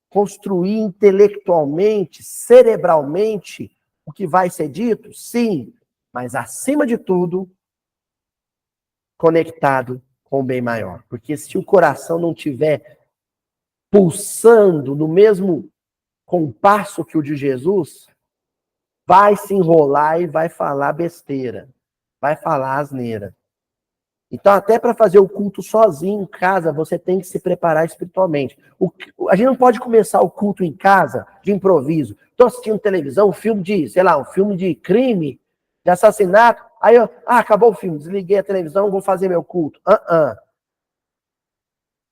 Construir intelectualmente, cerebralmente, o que vai ser dito? Sim. Mas, acima de tudo, conectado com o bem maior. Porque se o coração não estiver pulsando no mesmo compasso que o de Jesus, vai se enrolar e vai falar besteira. Vai falar asneira. Então, até para fazer o culto sozinho em casa, você tem que se preparar espiritualmente. A gente não pode começar o culto em casa de improviso. Estou assistindo televisão, um filme de, sei lá, um filme de crime, de assassinato. Aí eu, acabou o filme, desliguei a televisão, vou fazer meu culto.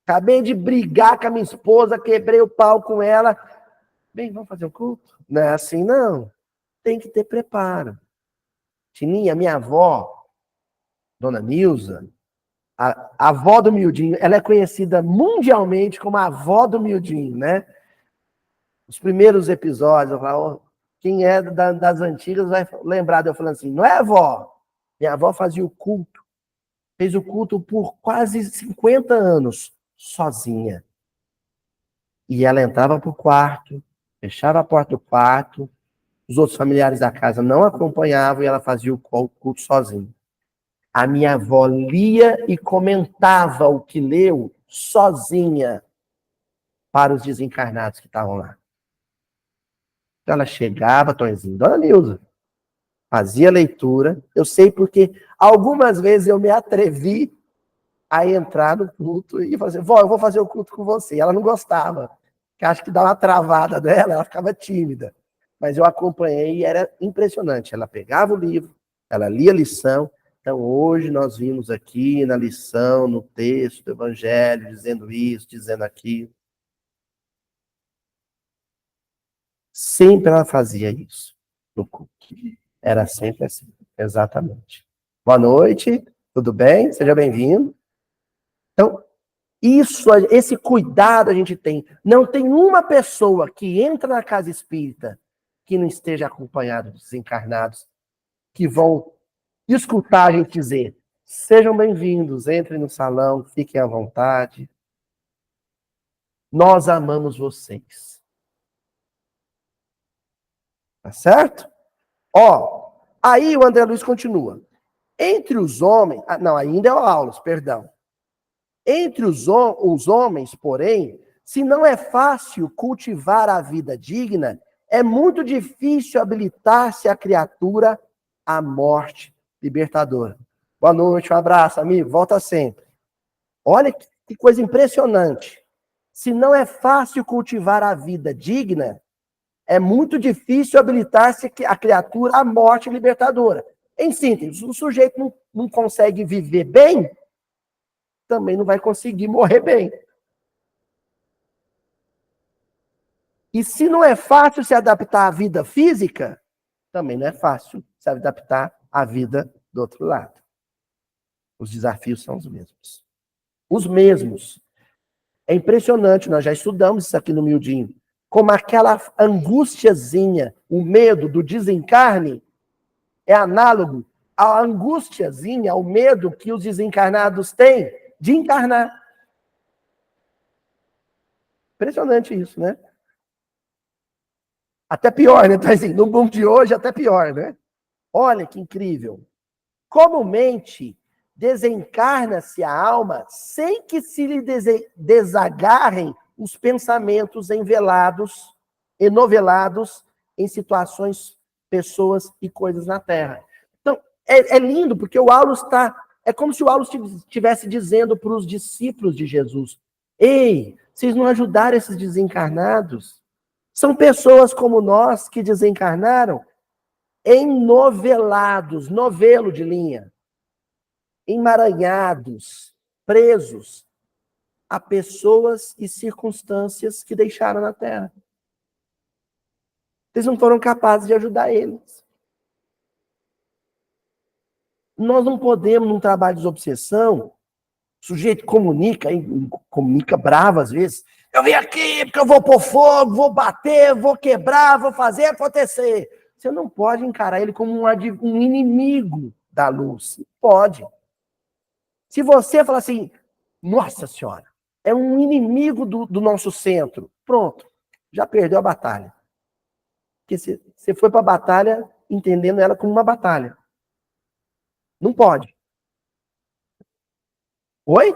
Acabei de brigar com a minha esposa, quebrei o pau com ela. Bem, vamos fazer o culto? Não é assim, não. Tem que ter preparo. Tininha, minha avó, Dona Nilza, a avó do Mildinho, ela é conhecida mundialmente como a avó do Mildinho, né? Os primeiros episódios, eu falo, quem é das antigas vai lembrar de eu falando assim, não é avó? Minha avó fazia o culto, fez o culto por quase 50 anos, sozinha. E ela entrava pro quarto, fechava a porta do quarto, os outros familiares da casa não acompanhavam e ela fazia o culto sozinha. A minha avó lia e comentava o que leu sozinha para os desencarnados que estavam lá. Então ela chegava, Tonzinho, Dona Nilza, fazia leitura. Eu sei porque algumas vezes eu me atrevi a entrar no culto e fazer, vó, eu vou fazer o culto com você. Ela não gostava, que acho que dá uma travada dela, ela ficava tímida. Mas eu acompanhei e era impressionante. Ela pegava o livro, ela lia a lição. Então, hoje nós vimos aqui na lição, no texto do Evangelho, dizendo isso, dizendo aquilo. Sempre ela fazia isso no culto. Era sempre assim, exatamente. Boa noite, tudo bem? Seja bem-vindo. Então, esse cuidado a gente tem. Não tem uma pessoa que entra na casa espírita que não esteja acompanhado dos desencarnados, que vão escutar a gente dizer, sejam bem-vindos, entrem no salão, fiquem à vontade. Nós amamos vocês. Tá certo? Aí o André Luiz continua. Entre os homens... não, ainda é o Aulos, perdão. Entre os homens, porém, se não é fácil cultivar a vida digna, é muito difícil habilitar-se a criatura à morte libertadora. Boa noite, um abraço, amigo. Volta sempre. Olha que coisa impressionante. Se não é fácil cultivar a vida digna, é muito difícil habilitar-se a criatura à morte libertadora. Em síntese, o sujeito não consegue viver bem, também não vai conseguir morrer bem. E se não é fácil se adaptar à vida física, também não é fácil se adaptar à vida do outro lado. Os desafios são os mesmos. Os mesmos. É impressionante, nós já estudamos isso aqui no Mildinho, como aquela angustiazinha, o medo do desencarne é análogo à angustiazinha, ao medo que os desencarnados têm de encarnar. Impressionante isso, né? Até pior, né? Então, assim, no mundo de hoje, até pior, né? Olha que incrível. Comumente, desencarna-se a alma sem que se lhe desagarrem os pensamentos envelados, enovelados em situações, pessoas e coisas na Terra. Então, é lindo, porque o Aulos está... É como se o Aulos estivesse dizendo para os discípulos de Jesus, ei, vocês não ajudaram esses desencarnados? São pessoas como nós que desencarnaram enovelados, novelo de linha, emaranhados, presos a pessoas e circunstâncias que deixaram na Terra. Vocês não foram capazes de ajudar eles. Nós não podemos, num trabalho de desobsessão, o sujeito comunica bravo às vezes. Eu vim aqui porque eu vou pôr fogo, vou bater, vou quebrar, vou fazer acontecer. Você não pode encarar ele como um inimigo da luz. Pode. Se você falar assim, nossa senhora, é um inimigo do nosso centro, pronto, já perdeu a batalha. Porque você foi para a batalha entendendo ela como uma batalha. Não pode. Oi?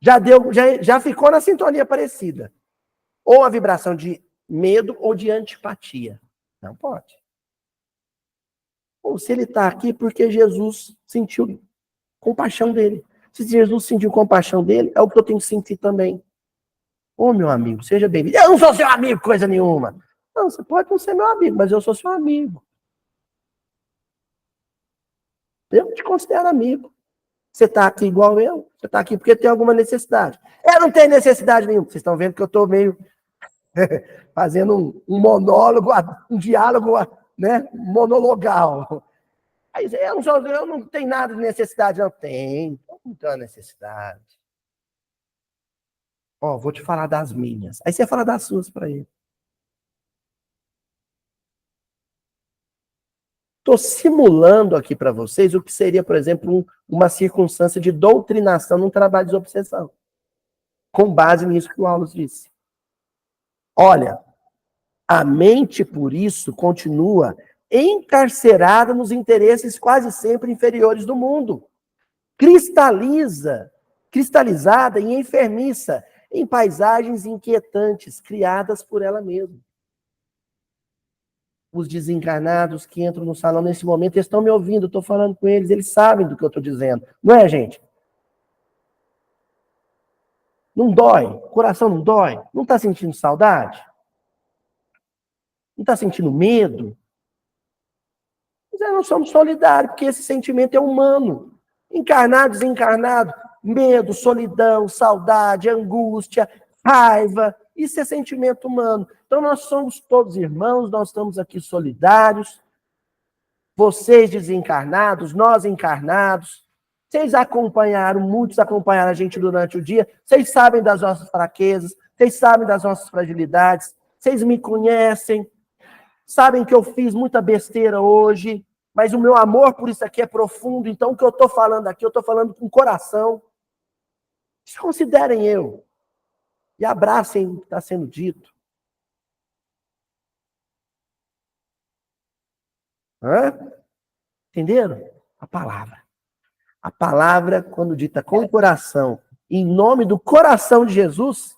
Já ficou na sintonia parecida. Ou a vibração de medo ou de antipatia. Não pode. Ou se ele está aqui porque Jesus sentiu compaixão dele. Se Jesus sentiu compaixão dele, é o que eu tenho que sentir também. Ô, meu amigo, seja bem-vindo. Eu não sou seu amigo, coisa nenhuma. Não, você pode não ser meu amigo, mas eu sou seu amigo. Eu te considero amigo. Você está aqui igual eu? Você está aqui porque tem alguma necessidade. Eu não tenho necessidade nenhuma. Vocês estão vendo que eu estou meio fazendo um monólogo, um diálogo, né, monologal. Aí, eu não tenho nada de necessidade. Não tenho. Não tenho necessidade. Ó, vou te falar das minhas. Aí você fala das suas para ele. Estou simulando aqui para vocês o que seria, por exemplo, uma circunstância de doutrinação num trabalho de obsessão. Com base nisso que o Aulus disse. Olha, a mente, por isso, continua encarcerada nos interesses quase sempre inferiores do mundo. Cristalizada e enfermiça em paisagens inquietantes criadas por ela mesma. Os desencarnados que entram no salão nesse momento, eles estão me ouvindo, eu estou falando com eles, eles sabem do que eu estou dizendo. Não é, gente? Não dói? O coração não dói? Não está sentindo saudade? Não está sentindo medo? Mas nós somos solidários, porque esse sentimento é humano. Encarnado, desencarnado, medo, solidão, saudade, angústia, raiva, isso é sentimento humano. Então nós somos todos irmãos, nós estamos aqui solidários. Vocês desencarnados, nós encarnados. Vocês muitos acompanharam a gente durante o dia. Vocês sabem das nossas fraquezas, vocês sabem das nossas fragilidades. Vocês me conhecem, sabem que eu fiz muita besteira hoje, mas o meu amor por isso aqui é profundo. Então o que eu estou falando aqui, eu estou falando com o coração. Se considerem eu e abracem o que está sendo dito. Entenderam? A palavra. A palavra, quando dita com o coração, em nome do coração de Jesus,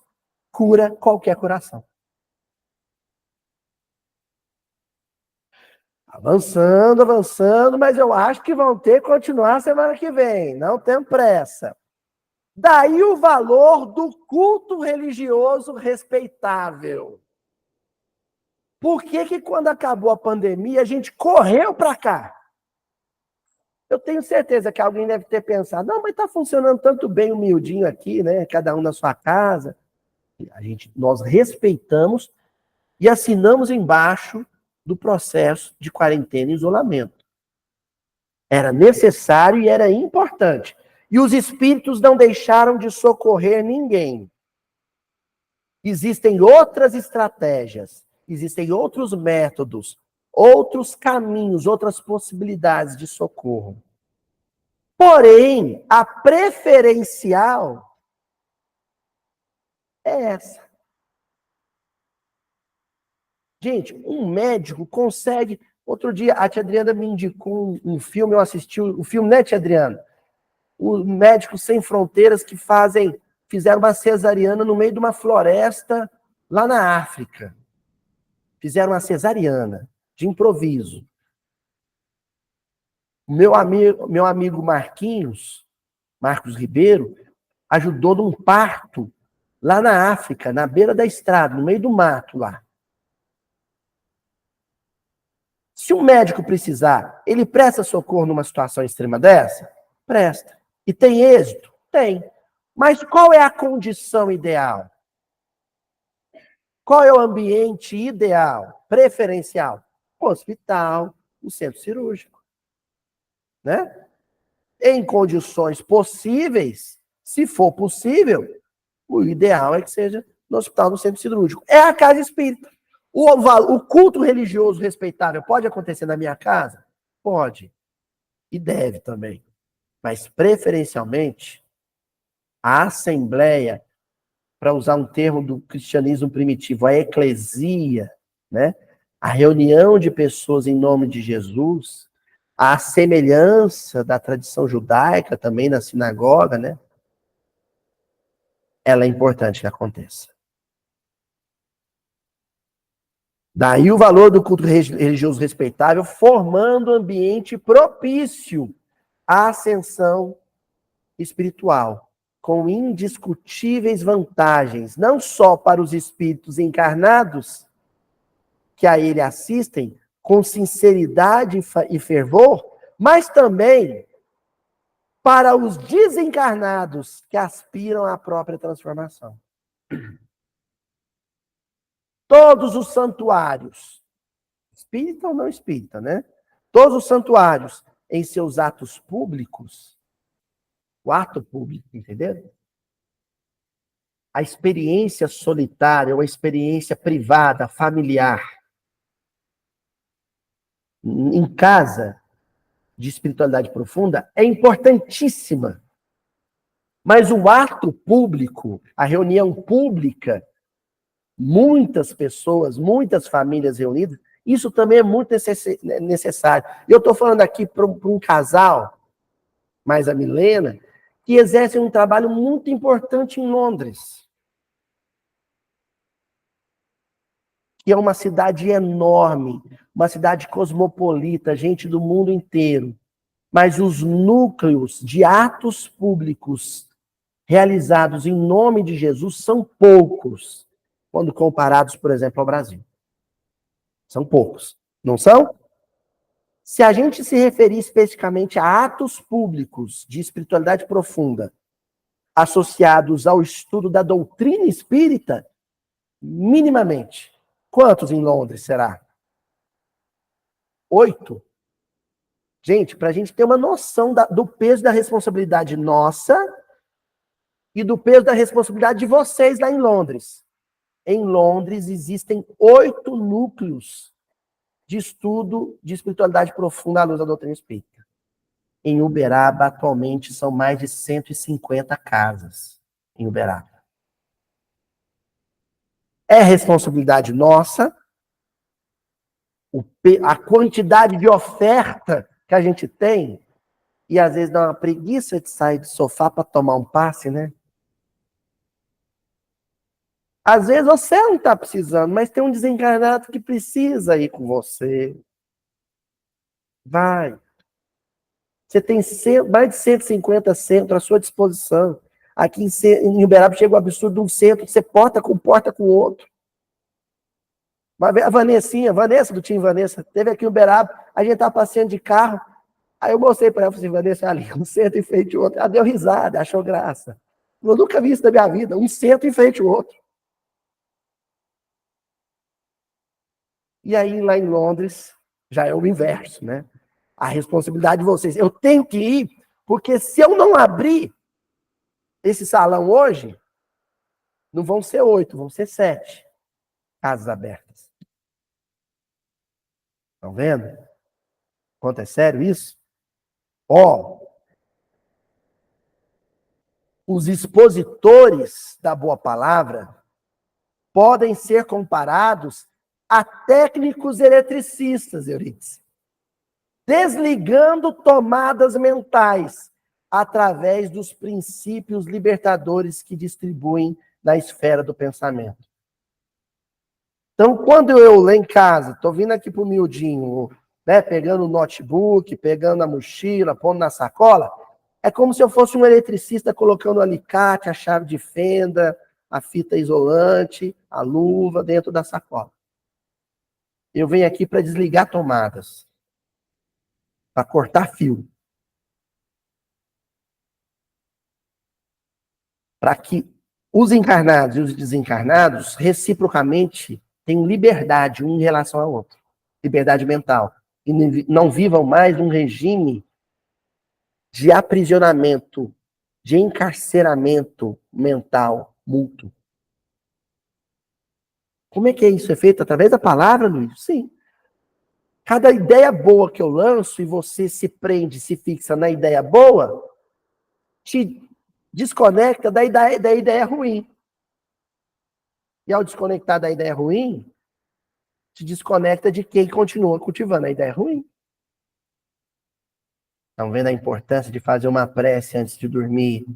cura qualquer coração. Avançando, mas eu acho que vão ter que continuar semana que vem. Não tem pressa. Daí o valor do culto religioso respeitável. Por que quando acabou a pandemia, a gente correu para cá? Eu tenho certeza que alguém deve ter pensado, não, mas está funcionando tanto bem o miudinho aqui, né? Cada um na sua casa. Nós respeitamos e assinamos embaixo do processo de quarentena e isolamento. Era necessário e era importante. E os espíritos não deixaram de socorrer ninguém. Existem outras estratégias, existem outros métodos, outros caminhos, outras possibilidades de socorro. Porém, a preferencial é essa. Gente, um médico consegue... Outro dia, a tia Adriana me indicou um filme, eu assisti o filme, né, tia Adriana? Os Médicos Sem Fronteiras que fizeram uma cesariana no meio de uma floresta lá na África. Fizeram uma cesariana, de improviso. Meu amigo Marcos Ribeiro, ajudou num parto lá na África, na beira da estrada, no meio do mato lá. Se um médico precisar, ele presta socorro numa situação extrema dessa? Presta. E tem êxito? Tem. Mas qual é a condição ideal? Qual é o ambiente ideal, preferencial? O hospital, o centro cirúrgico, né? Em condições possíveis, se for possível, o ideal é que seja no hospital, no centro cirúrgico. É a casa espírita. O culto religioso respeitável pode acontecer na minha casa? Pode. E deve também. Mas, preferencialmente, a assembleia, para usar um termo do cristianismo primitivo, a eclesia, né? A reunião de pessoas em nome de Jesus, a semelhança da tradição judaica também na sinagoga, né? Ela é importante que aconteça. Daí o valor do culto religioso respeitável, formando ambiente propício à ascensão espiritual, com indiscutíveis vantagens, não só para os espíritos encarnados, que a ele assistem com sinceridade e fervor, mas também para os desencarnados que aspiram à própria transformação. Todos os santuários, espírita ou não espírita, né? Todos os santuários, em seus atos públicos, o ato público, entendeu? A experiência solitária, ou a experiência privada, familiar, em casa, de espiritualidade profunda, é importantíssima. Mas o ato público, a reunião pública, muitas pessoas, muitas famílias reunidas, isso também é muito necessário. Eu estou falando aqui para um casal, mais a Milena, que exercem um trabalho muito importante em Londres, que é uma cidade enorme, uma cidade cosmopolita, gente do mundo inteiro. Mas os núcleos de atos públicos realizados em nome de Jesus são poucos, quando comparados, por exemplo, ao Brasil. São poucos, não são? Se a gente se referir especificamente a atos públicos de espiritualidade profunda, associados ao estudo da doutrina espírita, minimamente, quantos em Londres será? 8? Gente, para a gente ter uma noção do peso da responsabilidade nossa e do peso da responsabilidade de vocês lá em Londres. Em Londres existem 8 núcleos de estudo de espiritualidade profunda à luz da doutrina espírita. Em Uberaba, atualmente, são mais de 150 casas em Uberaba. É responsabilidade nossa, a quantidade de oferta que a gente tem, e às vezes dá uma preguiça de sair do sofá para tomar um passe, né? Às vezes você não está precisando, mas tem um desencarnado que precisa ir com você. Vai. Você tem mais de 150 centros à sua disposição. Aqui em Uberaba chega o absurdo de um centro que você porta com o outro. A Vanessa do time Vanessa, teve aqui em Uberaba, a gente estava passeando de carro, aí eu mostrei para ela, falei assim, Vanessa, ali, um centro em frente ao outro. Ela deu risada, achou graça. Eu nunca vi isso na minha vida, um centro em frente ao outro. E aí, lá em Londres, já é o inverso, né? A responsabilidade de vocês. Eu tenho que ir, porque se eu não abrir esse salão hoje, não vão ser 8, vão ser 7 casas abertas. Estão vendo? Quanto é sério isso? Ó, os expositores da boa palavra podem ser comparados a técnicos eletricistas, Eurídice, desligando tomadas mentais através dos princípios libertadores que distribuem na esfera do pensamento. Então, quando eu lá em casa, estou vindo aqui para o miudinho, né, pegando o notebook, pegando a mochila, pondo na sacola, é como se eu fosse um eletricista colocando o alicate, a chave de fenda, a fita isolante, a luva dentro da sacola. Eu venho aqui para desligar tomadas, para cortar fio. para que os encarnados e os desencarnados, reciprocamente, tenham liberdade um em relação ao outro. Liberdade mental. E não vivam mais um regime de aprisionamento, de encarceramento mental mútuo. Como é que isso é feito? Através da palavra, Luiz? Sim. Cada ideia boa que eu lanço e você se prende, se fixa na ideia boa, te desconecta da ideia ruim. E ao desconectar da ideia ruim, te desconecta de quem continua cultivando a ideia ruim. Estão vendo a importância de fazer uma prece antes de dormir?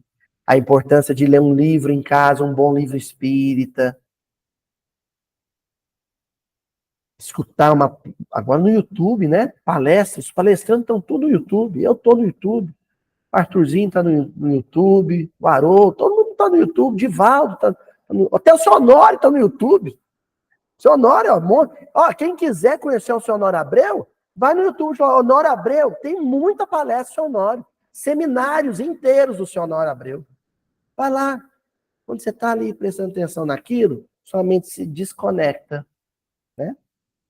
A importância de ler um livro em casa, um bom livro espírita. Escutar uma... Agora no YouTube, né? Palestras. Os palestrantes estão tudo no YouTube. Eu estou no YouTube. O Arthurzinho está no YouTube. O Haroldo, todo mundo está no YouTube. Divaldo está no... Até o seu Honório está no YouTube. O seu Honório, ó, quem quiser conhecer o seu Honório Abreu, vai no YouTube, Honório Abreu, tem muita palestra do seu Honório, seminários inteiros do seu Honório Abreu. Vai lá, quando você está ali prestando atenção naquilo, sua mente se desconecta, né?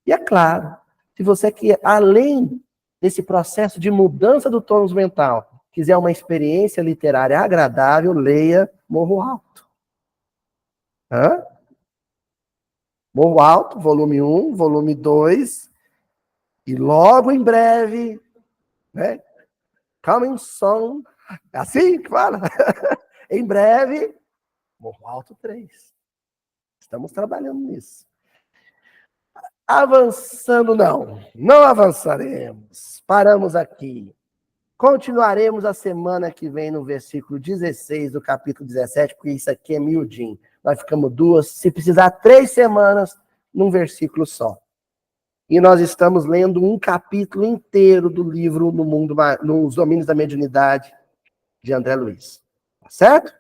E é claro, se você quer, além desse processo de mudança do tônus mental, quiser uma experiência literária agradável, leia Morro Alto. Hã? Morro Alto, volume 1, volume 2, e logo em breve, né? Coming soon. É assim que fala? Em breve, Morro Alto 3. Estamos trabalhando nisso. Avançando, não avançaremos. Paramos aqui. Continuaremos a semana que vem no versículo 16 do capítulo 17, porque isso aqui é miudinho. Nós ficamos 2, se precisar 3 semanas, num versículo só. E nós estamos lendo um capítulo inteiro do livro nos Domínios da Mediunidade, de André Luiz. Tá certo?